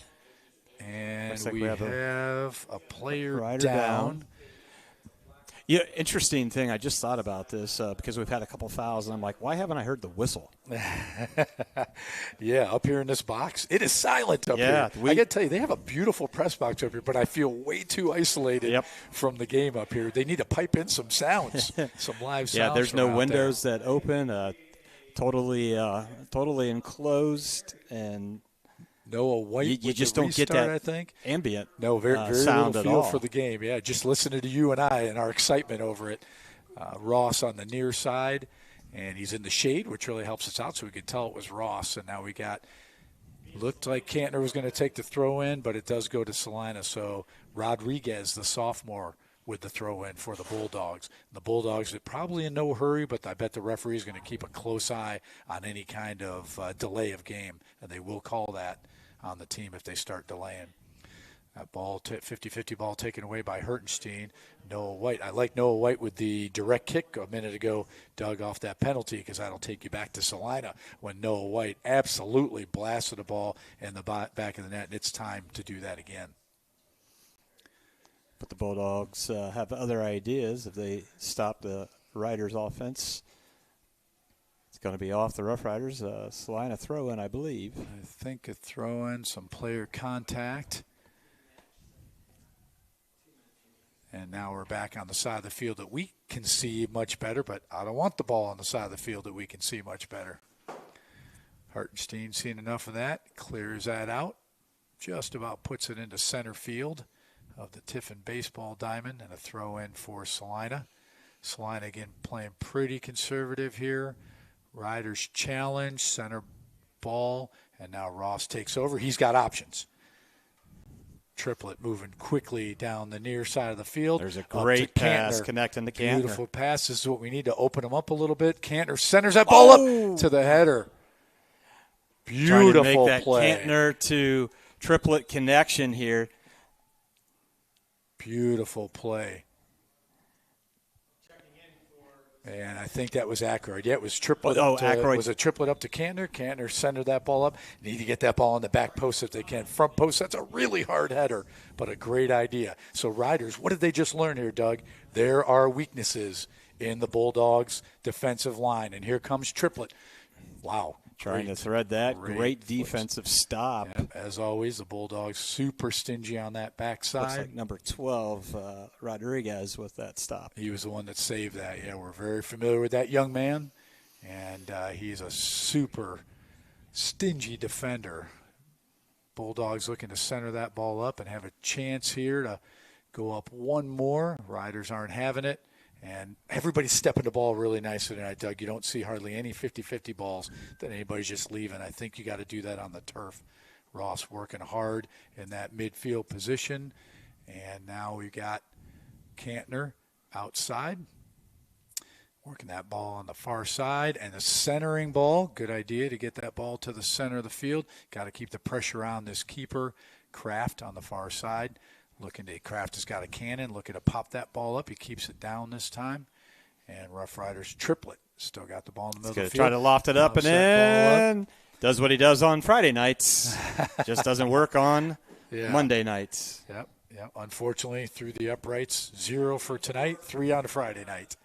And like we have a player down. Yeah, interesting thing. I just thought about this because we've had a couple fouls, and I'm like, why haven't I heard the whistle? Yeah, up here in this box, it is silent up here. I got to tell you, they have a beautiful press box up here, but I feel way too isolated from the game up here. They need to pipe in some sounds, some live sounds. Yeah, there's no windows that open, totally enclosed, and Noah White. You just don't get that, I think, ambient. No, very sound little at feel all for the game. Yeah, just listening to you and I and our excitement over it. Ross on the near side, and he's in the shade, which really helps us out, so we could tell it was Ross. And now looked like Cantner was going to take the throw in, but it does go to Celina. So Rodriguez, the sophomore, with the throw in for the Bulldogs. The Bulldogs are probably in no hurry, but I bet the referee is going to keep a close eye on any kind of delay of game, and they will call that on the team if they start delaying. That ball, 50-50 ball taken away by Hertenstein. Noah White. I like Noah White with the direct kick a minute ago, dug off that penalty because that'll take you back to Celina when Noah White absolutely blasted the ball in the back of the net, and it's time to do that again. But the Bulldogs have other ideas. If they stop the Riders' offense, it's going to be off the Rough Riders. Celina throw-in, I believe. I think a throw-in, some player contact. And now we're back on the side of the field that we can see much better, but I don't want the ball on the side of the field that we can see much better. Hartenstein seen enough of that, clears that out, just about puts it into center field of the Tiffin baseball diamond, and a throw-in for Celina. Celina, again, playing pretty conservative here. Riders challenge, center ball, and now Ross takes over. He's got options. Triplet moving quickly down the near side of the field. There's a great pass connecting to Cantner. Beautiful pass. This is what we need to open them up a little bit. Cantner centers that ball up to the header. Beautiful trying to make that play. Cantner to Triplet connection here. Beautiful play. And I think that was Ackroyd. Yeah, it was triplet. Ackroyd. Was a triplet up to Cantner. Cantner centered that ball up. Need to get that ball on the back post if they can. Front post, that's a really hard header, but a great idea. So Riders, what did they just learn here, Doug? There are weaknesses in the Bulldogs' defensive line. And here comes Triplet. Wow. Trying to thread that. Great defensive stop. Yeah, as always, the Bulldogs super stingy on that backside. Looks like number 12, Rodriguez, with that stop. He was the one that saved that. Yeah, we're very familiar with that young man, and he's a super stingy defender. Bulldogs looking to center that ball up and have a chance here to go up one more. Riders aren't having it. And everybody's stepping the ball really nicely tonight, Doug. You don't see hardly any 50-50 balls that anybody's just leaving. I think you got to do that on the turf. Ross working hard in that midfield position. And now we got Cantner outside. Working that ball on the far side, and the centering ball. Good idea to get that ball to the center of the field. Got to keep the pressure on this keeper, Kraft, on the far side. Kraft has got a cannon, looking to pop that ball up. He keeps it down this time. And Rough Riders Triplet still got the ball in the middle of the field. Try to loft it up and in. Does what he does on Friday nights. Just doesn't work on Monday nights. Yep. Unfortunately, through the uprights, 0 for tonight, 3 on Friday night.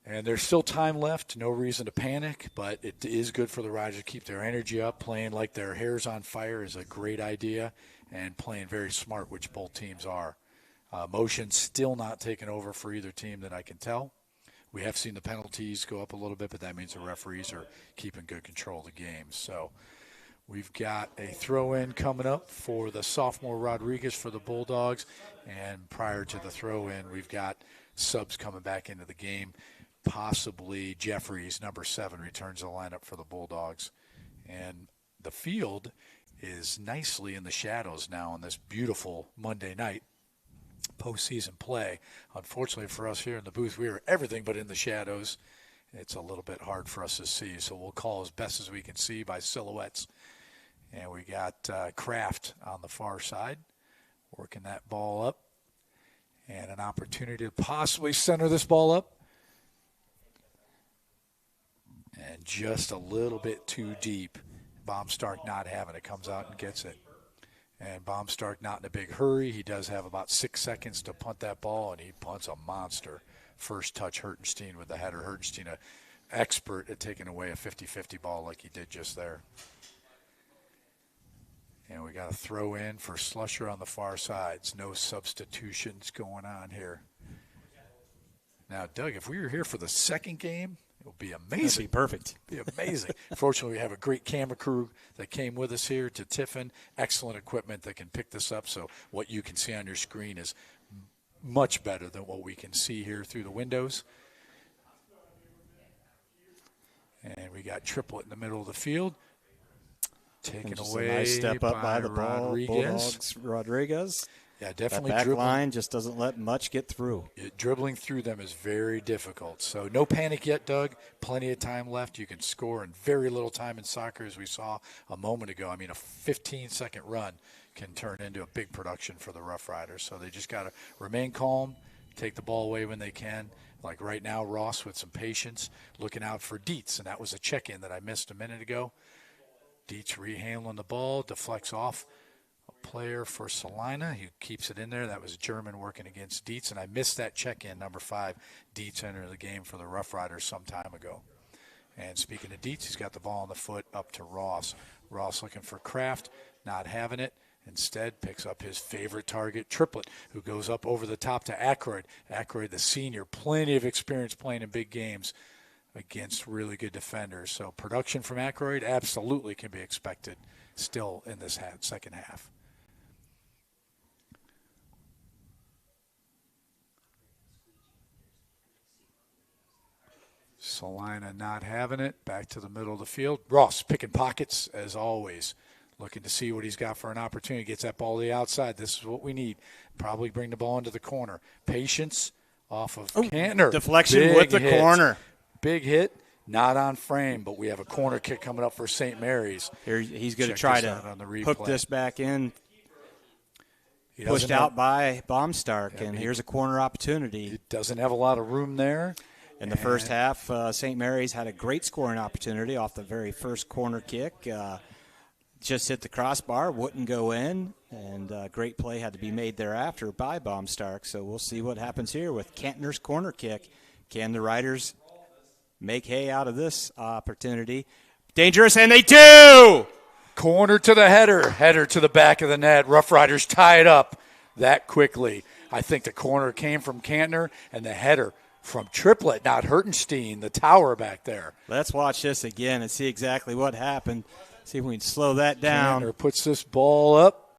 And there's still time left. No reason to panic, but it is good for the Riders to keep their energy up. Playing like their hair's on fire is a great idea, and playing very smart, which both teams are. Motion still not taking over for either team that I can tell. We have seen the penalties go up a little bit, but that means the referees are keeping good control of the game. So we've got a throw-in coming up for the sophomore Rodriguez for the Bulldogs. And prior to the throw-in, we've got subs coming back into the game. Possibly Jeffries, number 7, returns to the lineup for the Bulldogs. And the field is nicely in the shadows now on this beautiful Monday night postseason play. Unfortunately for us here in the booth, we are everything but in the shadows. It's a little bit hard for us to see, so we'll call as best as we can see by silhouettes. And we got Kraft on the far side, working that ball up. And an opportunity to possibly center this ball up. And just a little bit too deep. Baumstark not having it, comes out and gets it. And Baumstark not in a big hurry. He does have about 6 seconds to punt that ball, and he punts a monster. First touch, Hertenstein with the header. Hertenstein, an expert at taking away a 50-50 ball like he did just there. And we got a throw in for Slusher on the far sides. No substitutions going on here. Now, Doug, if we were here for the second game, it would be amazing. That'd be perfect. It'd be amazing. Fortunately, we have a great camera crew that came with us here to Tiffin. Excellent equipment that can pick this up, so what you can see on your screen is much better than what we can see here through the windows. And we got Triplet in the middle of the field. Taken away a nice step up by the Rodriguez. Rodriguez. Yeah, definitely. That back line just doesn't let much get through. Dribbling through them is very difficult. So no panic yet, Doug. Plenty of time left. You can score in very little time in soccer, as we saw a moment ago. I mean, a 15-second run can turn into a big production for the Rough Riders. So they just got to remain calm, take the ball away when they can. Like right now, Ross with some patience, looking out for Dietz, and that was a check-in that I missed a minute ago. Dietz rehandling the ball, deflects off a player for Celina. He keeps it in there. That was German working against Dietz, and I missed that check-in, number 5. Dietz entered the game for the Rough Riders some time ago. And speaking of Dietz, he's got the ball on the foot up to Ross. Ross looking for Kraft, not having it. Instead, picks up his favorite target, Triplet, who goes up over the top to Ackroyd. Ackroyd, the senior, plenty of experience playing in big games against really good defenders. So production from Ackroyd absolutely can be expected still in this second half. Celina not having it. Back to the middle of the field. Ross picking pockets as always. Looking to see what he's got for an opportunity. Gets that ball to the outside. This is what we need. Probably bring the ball into the corner. Patience off of Kantner. Deflection Big with the hit. corner. Big hit. Not on frame, but we have a corner kick coming up for St. Mary's. Here he's going to Check try this to out on the replay. hook this back in. He Pushed doesn't out by Baumstark, Yeah, and he- here's a corner opportunity. He doesn't have a lot of room there. In the first half, St. Mary's had a great scoring opportunity off the very first corner kick. Just hit the crossbar, wouldn't go in, and great play had to be made thereafter by Baumstark. So we'll see what happens here with Kantner's corner kick. Can the Riders make hay out of this opportunity? Dangerous, and they do! Corner to the header. Header to the back of the net. Rough Riders tie it up that quickly. I think the corner came from Kantner, and the header from Triplet, not Hertenstein, the tower back there. Let's watch this again and see exactly what happened. See if we can slow that down. Kantner puts this ball up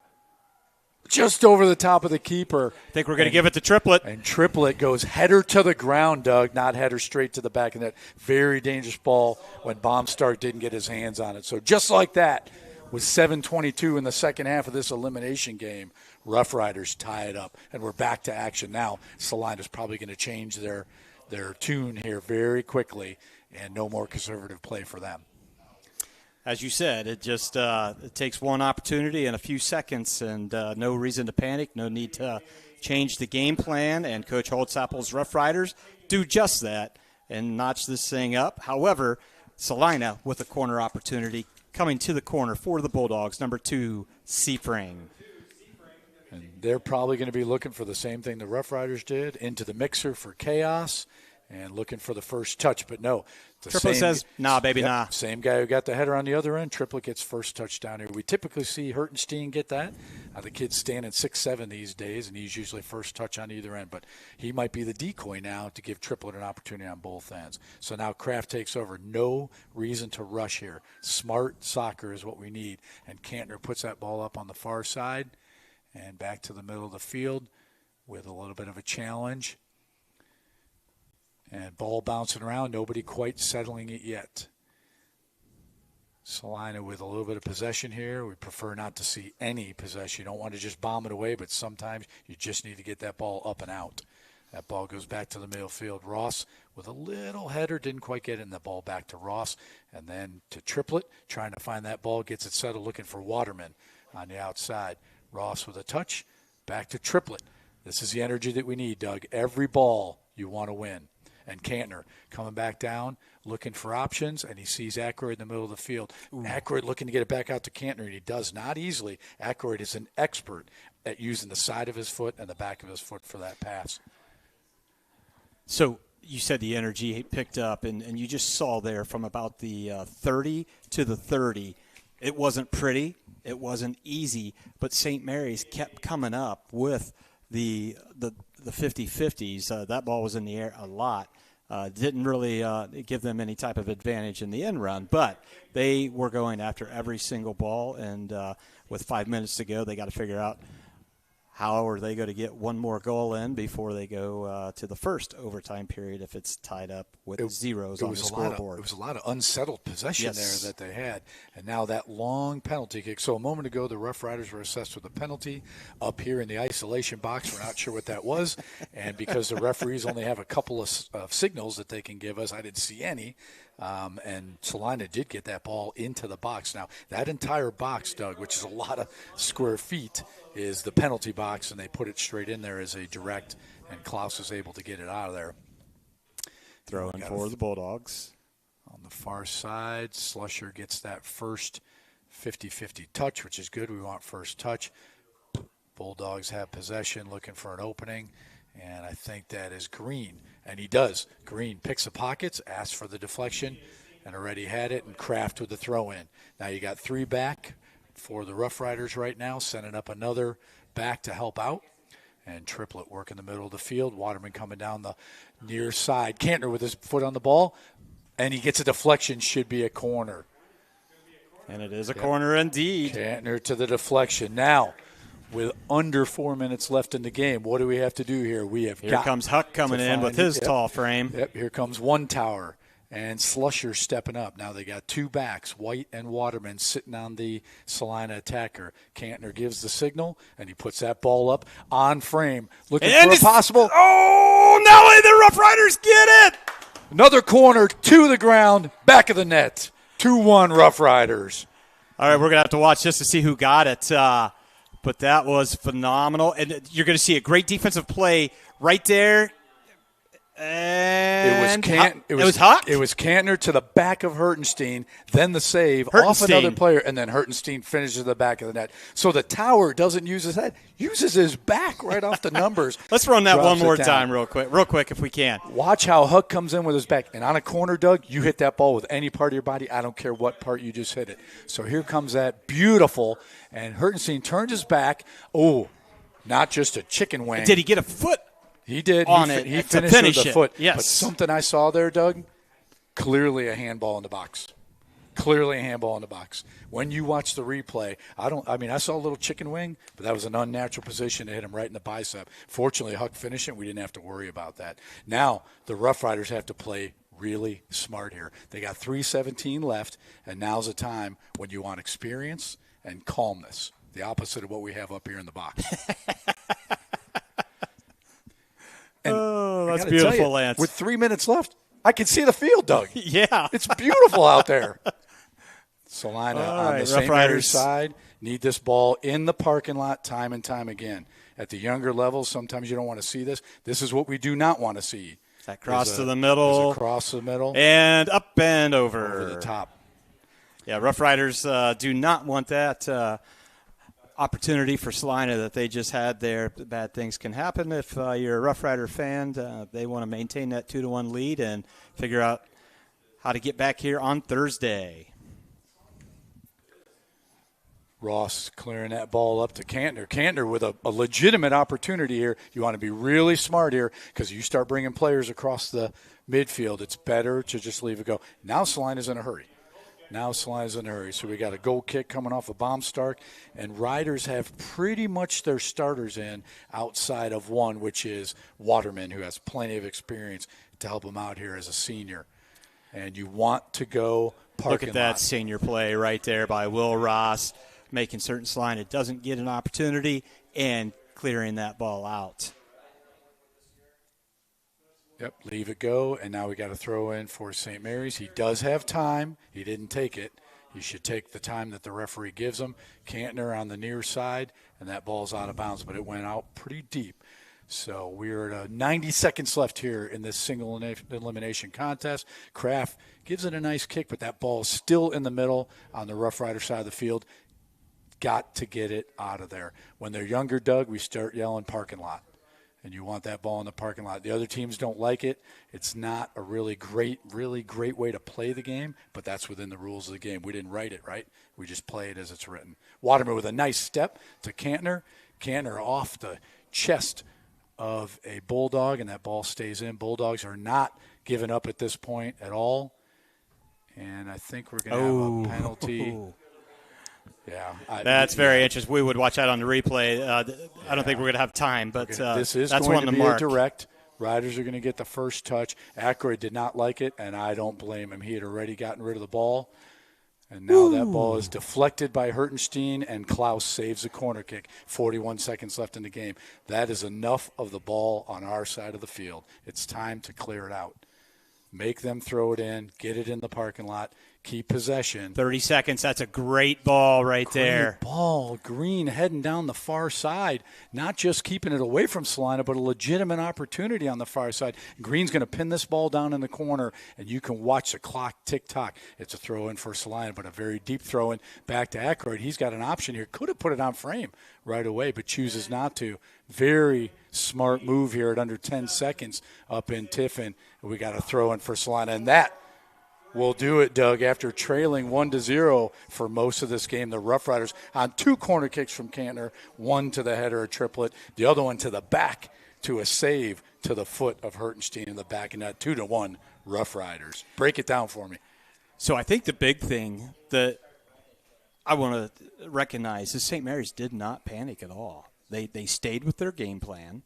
just over the top of the keeper. I think we're going to give it to Triplet. And Triplet goes header to the ground, Doug, not header straight to the back of the net. Very dangerous ball when Baumstark didn't get his hands on it. So just like that, with 7:22 in the second half of this elimination game, Rough Riders tie it up, and we're back to action now. Celina's probably going to change their tune here very quickly, and no more conservative play for them. As you said, it just it takes one opportunity and a few seconds, and no reason to panic, no need to change the game plan, and Coach Holtzappel's Rough Riders do just that and notch this thing up. However, Celina with a corner opportunity coming to the corner for the Bulldogs, number 2, Seafring. And they're probably going to be looking for the same thing the Rough Riders did, into the mixer for chaos and looking for the first touch. But no, Triplet says, nah, baby, nah. Same guy who got the header on the other end. Triplet gets first touchdown here. We typically see Hertenstein get that. The kid's standing 6'7" these days, and he's usually first touch on either end. But he might be the decoy now to give Triplet an opportunity on both ends. So now Kraft takes over. No reason to rush here. Smart soccer is what we need. And Cantner puts that ball up on the far side and back to the middle of the field with a little bit of a challenge. And ball bouncing around, nobody quite settling it yet. Celina with a little bit of possession here. We prefer not to see any possession. You don't want to just bomb it away, but sometimes you just need to get that ball up and out. That ball goes back to the middle field. Ross with a little header, didn't quite get in. The ball back to Ross, and then to Triplet, trying to find that ball, gets it settled, looking for Waterman on the outside. Ross with a touch, back to Triplet. This is the energy that we need, Doug. Every ball you want to win. And Cantner coming back down, looking for options, and he sees Aykroyd in the middle of the field. Aykroyd looking to get it back out to Cantner, and he does not easily. Aykroyd is an expert at using the side of his foot and the back of his foot for that pass. So you said the energy he picked up, and you just saw there from about the 30 to the 30. It wasn't pretty. It wasn't easy, but St. Mary's kept coming up with the 50-50s. That ball was in the air a lot. Didn't really give them any type of advantage in the end run, but they were going after every single ball, and with 5 minutes to go, they got to figure out how are they going to get one more goal in before they go to the first overtime period if it's tied up with zeros on the scoreboard. It was a lot of unsettled possession there that they had. And now that long penalty kick. So a moment ago, the Rough Riders were assessed with a penalty. Up here in the isolation box, we're not sure what that was. And because the referees only have a couple of signals that they can give us, I didn't see any. And Celina did get that ball into the box. Now, that entire box, Doug, which is a lot of square feet, is the penalty box, and they put it straight in there as a direct, and Klaus is able to get it out of there. Throwing for the Bulldogs. On the far side, Slusher gets that first 50-50 touch, which is good. We want first touch. Bulldogs have possession, looking for an opening, and I think that is Green. And he does. Green picks the pockets, asks for the deflection, and already had it, and Kraft with the throw-in. Now you got 3 back for the Rough Riders right now, sending up another back to help out. And Triplet work in the middle of the field. Waterman coming down the near side. Cantner with his foot on the ball, and he gets a deflection, should be a corner. And it is a corner indeed. Cantner to the deflection. Now, with under 4 minutes left in the game, what do we have to do here? Here comes Huck coming in with his tall frame. Yep, here comes one tower. And Slusher stepping up. Now they got 2 backs, White and Waterman, sitting on the Celina attacker. Cantner gives the signal, and he puts that ball up on frame, looking for a possible. Oh, now the Rough Riders get it! Another corner to the ground, back of the net. 2-1 Rough Riders. All right, we're going to have to watch just to see who got it. But that was phenomenal. And you're going to see a great defensive play right there. And it was Huck? It was Cantner to the back of Hertenstein, then the save off another player, and then Hertenstein finishes the back of the net. So the tower doesn't use his head, uses his back right off the numbers. Let's run that one more time real quick if we can. Watch how Huck comes in with his back. And on a corner, Doug, you hit that ball with any part of your body. I don't care what part you just hit it. So here comes that beautiful, and Hertenstein turns his back. Oh, not just a chicken wing. Did he get a foot? He did. He finished with the foot. Yes. But something I saw there, Doug, clearly a handball in the box. Clearly a handball in the box. When you watch the replay, I saw a little chicken wing, but that was an unnatural position to hit him right in the bicep. Fortunately, Huck finished it. We didn't have to worry about that. Now, the Rough Riders have to play really smart here. They got 3:17 left, and now's the time when you want experience and calmness, the opposite of what we have up here in the box. Oh, that's I gotta tell beautiful, you, Lance. With 3 minutes left, I can see the field, Doug. Yeah. It's beautiful out there. Celina All on right, the St. Rough Riders. Mary's side need this ball in the parking lot time and time again. At the younger levels, sometimes you don't want to see this. This is what we do not want to see. That cross There's to the middle. Across the middle. And up and over. Over the top. Yeah, Rough Riders do not want that opportunity for Celina that they just had there. Bad things can happen if you're a Rough Rider fan. They want to maintain that 2-1 lead and figure out how to get back here on Thursday. Ross clearing that ball up to Cantner. Cantner with a legitimate opportunity here. You want to be really smart here because you start bringing players across the midfield. It's better to just leave it go. Now Celina's in a hurry. So we got a goal kick coming off of Baumstark, and Riders have pretty much their starters in outside of one, which is Waterman, who has plenty of experience to help him out here as a senior. And you want to go parking Look at that lot. senior play right there by Will Ross, making certain Celina doesn't get an opportunity and clearing that ball out. Yep, leave it go, and now we got to throw in for St. Mary's. He does have time. He didn't take it. He should take the time that the referee gives him. Cantner on the near side, and that ball's out of bounds, but it went out pretty deep. So we're at 90 seconds left here in this single elimination contest. Kraft gives it a nice kick, but that ball is still in the middle on the Rough Rider side of the field. Got to get it out of there. When they're younger, Doug, we start yelling parking lot. And you want that ball in the parking lot. The other teams don't like it. It's not a really great way to play the game, but that's within the rules of the game. We didn't write it, right? We just play it as it's written. Waterman with a nice step to Cantner. Cantner off the chest of a Bulldog, and that ball stays in. Bulldogs are not giving up at this point at all. And I think we're going to have a penalty. Yeah, that's very interesting. We would watch that on the replay. I don't think we're going to have time, but this is that's going one to to be mark. a direct. Riders are going to get the first touch. Aykroyd did not like it, and I don't blame him. He had already gotten rid of the ball, and now that ball is deflected by Hertenstein, and Klaus saves a corner kick. 41 seconds left in the game. That is enough of the ball on our side of the field. It's time to clear it out. Make them throw it in, get it in the parking lot, keep possession. 30 seconds. That's a great ball right there. Great ball. Green heading down the far side. Not just keeping it away from Celina, but a legitimate opportunity on the far side. Green's going to pin this ball down in the corner, and you can watch the clock tick-tock. It's a throw-in for Celina, but a very deep throw-in back to Aykroyd. He's got an option here. Could have put it on frame right away, but chooses not to. Very smart move here at under 10 seconds up in Tiffin. We got a throw-in for Celina, and that will do it, Doug. After trailing 1-0 for most of this game, the Rough Riders on 2 corner kicks from Cantner, one to the header, a triplet, the other one to the back to a save to the foot of Hertenstein in the back, and that 2-1 Rough Riders. Break it down for me. So I think the big thing that I want to recognize is St. Mary's did not panic at all. They stayed with their game plan.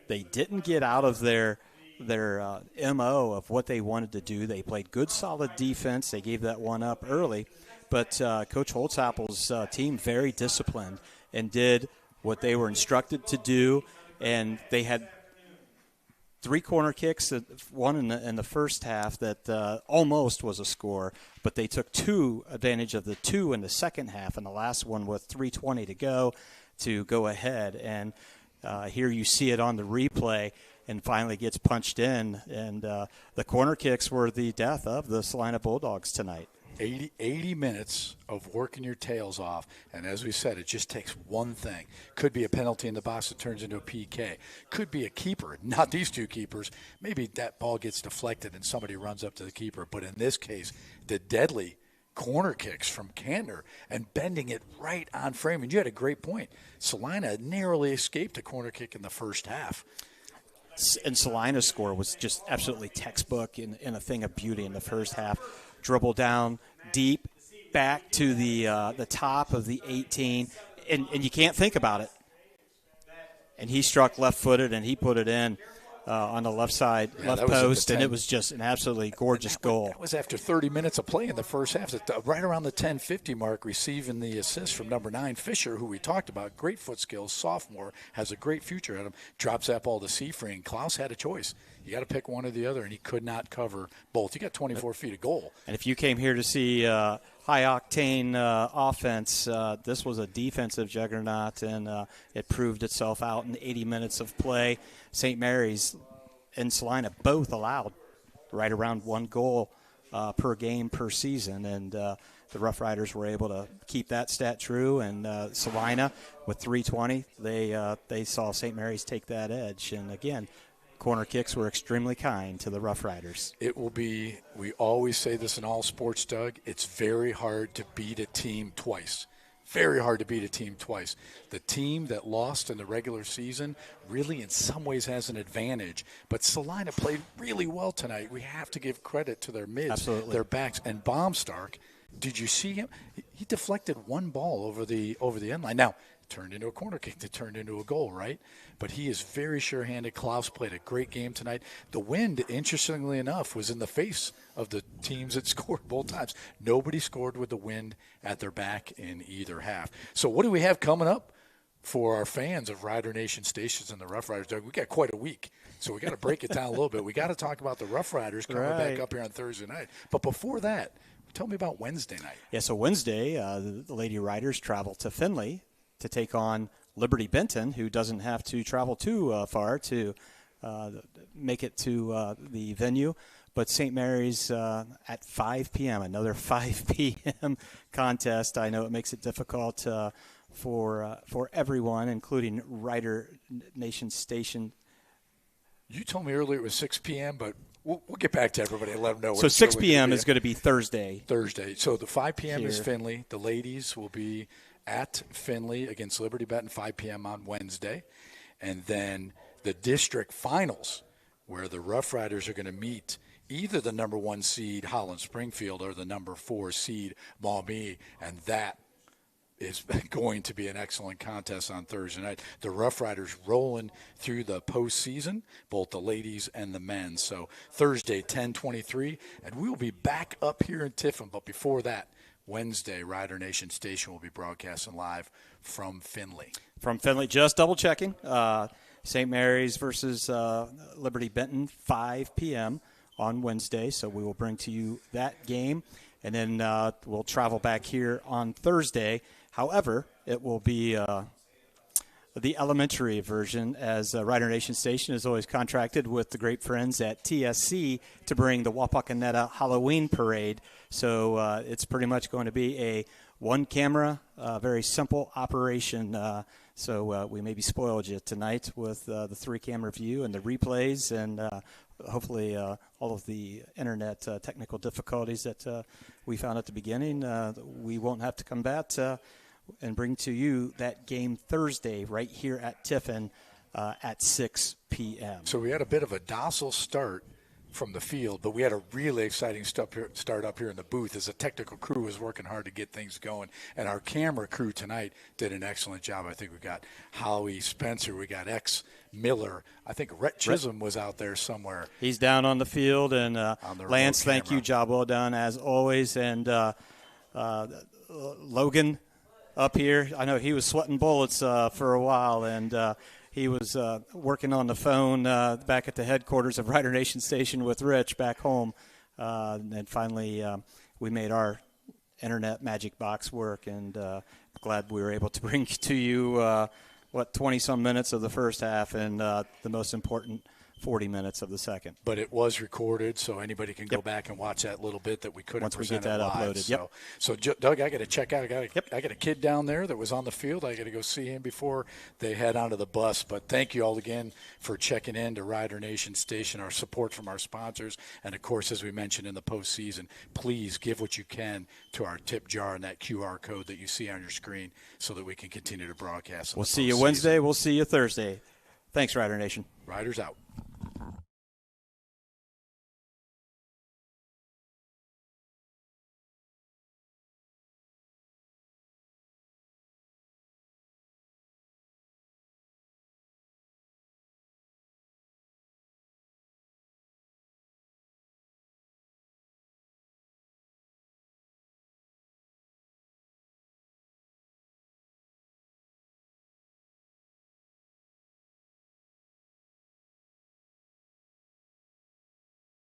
They didn't get out of their MO of what they wanted to do. They played good, solid defense. They gave that one up early. But Coach Holtzappel's team very disciplined and did what they were instructed to do. And they had 3 corner kicks, one in the first half that almost was a score. But they took advantage of the 2 in the second half, and the last one with 3:20 to go ahead. And here you see it on the replay. And finally gets punched in, and the corner kicks were the death of the Celina Bulldogs tonight. 80 minutes of working your tails off, and as we said, it just takes one thing. Could be a penalty in the box that turns into a PK. Could be a keeper, not these 2 keepers. Maybe that ball gets deflected and somebody runs up to the keeper. But in this case, the deadly corner kicks from Cantner and bending it right on frame. And you had a great point. Celina narrowly escaped a corner kick in the first half. And Celina's score was just absolutely textbook and a thing of beauty in the first half. Dribble down deep, back to the top of the 18, and you can't think about it. And he struck left-footed, and he put it in. on the left side, Yeah, left that was at the post, and 10. it was just an absolutely gorgeous goal. That was after 30 minutes of play in the first half. Right around the 10:50 mark, receiving the assist from number 9, Fisher, who we talked about. Great foot skills, sophomore, has a great future at him. Drops that ball to Seafree, and Klaus had a choice. You got to pick one or the other, and he could not cover both. He got 24 feet of goal. And if you came here to see high-octane offense, this was a defensive juggernaut, and it proved itself out in 80 minutes of play. St. Mary's and Celina both allowed right around 1 goal per game per season, and the Rough Riders were able to keep that stat true. And Celina with 320, they saw St. Mary's take that edge. And again, corner kicks were extremely kind to the Rough Riders. It will be, we always say this in all sports, Doug, it's very hard to beat a team twice. Very hard to beat a team twice. The team that lost in the regular season really in some ways has an advantage. But Celina played really well tonight. We have to give credit to their mids, Absolutely. their backs. And Baumstark, did you see him? He deflected 1 ball over the end line. Now, it turned into a corner kick that turned into a goal, right? But he is very sure-handed. Klaus played a great game tonight. The wind, interestingly enough, was in the face of the teams that scored both times. Nobody scored with the wind at their back in either half. So what do we have coming up for our fans of Rider Nation stations and the Rough Riders? Doug, we got quite a week, so we got to break it down a little bit. We got to talk about the Rough Riders coming back up here on Thursday night. But before that, tell me about Wednesday night. Yeah, so Wednesday, the Lady Riders travel to Findlay to take on Liberty Benton, who doesn't have to travel too far to make it to the venue. But St. Mary's at 5 p.m., another 5 p.m. contest. I know it makes it difficult for everyone, including Rider Nation Station. You told me earlier it was 6 p.m., but we'll get back to everybody and let them know. So 6 p.m. is going to be Thursday. So the 5 p.m. is Here. Findlay. The ladies will be at Findlay against Liberty Benton 5 p.m. on Wednesday. And then the district finals, where the Rough Riders are going to meet either the number 1 seed Holland Springfield or the number 4 seed Maumee, and that is going to be an excellent contest on Thursday night. The Rough Riders rolling through the postseason, both the ladies and the men. So Thursday, 10:23, and we will be back up here in Tiffin. But before that, Wednesday, Rider Nation Station will be broadcasting live from Findlay. From Findlay, just double-checking. St. Mary's versus Liberty Benton, 5 p.m. on Wednesday. So we will bring to you that game. And then we'll travel back here on Thursday. However, it will be the elementary version, as Rider Nation Station is always contracted with the great friends at TSC to bring the Wapakoneta Halloween Parade. So it's pretty much going to be a one-camera, very simple operation. So we maybe spoiled you tonight with the 3-camera view and the replays, and hopefully all of the internet technical difficulties that we found at the beginning, we won't have to combat and bring to you that game Thursday right here at Tiffin at 6 p.m. So we had a bit of a docile start from the field, but we had a really exciting start up here in the booth as the technical crew was working hard to get things going. And our camera crew tonight did an excellent job. I think we got Howie Spencer, we got X Miller. I think Rhett Chisholm was out there somewhere. He's down on the field. And Lance, thank camera. you. Job well done, as always. And Logan up here, I know he was sweating bullets for a while, and he was working on the phone back at the headquarters of Rider Nation Station with Rich back home. And finally, we made our internet magic box work, and glad we were able to bring to you, 20-some minutes of the first half and the most important 40 minutes of the second. But it was recorded, so anybody can go back and watch that little bit that we couldn't Once we present get that live. uploaded. So Doug, I got to check out. I got a kid down there that was on the field. I got to go see him before they head onto the bus. But thank you all again for checking in to Rider Nation Station, our support from our sponsors. And, of course, as we mentioned in the postseason, please give what you can to our tip jar and that QR code that you see on your screen so that we can continue to broadcast. We'll see you Wednesday. We'll see you Thursday. Thanks, Rider Nation. Riders out.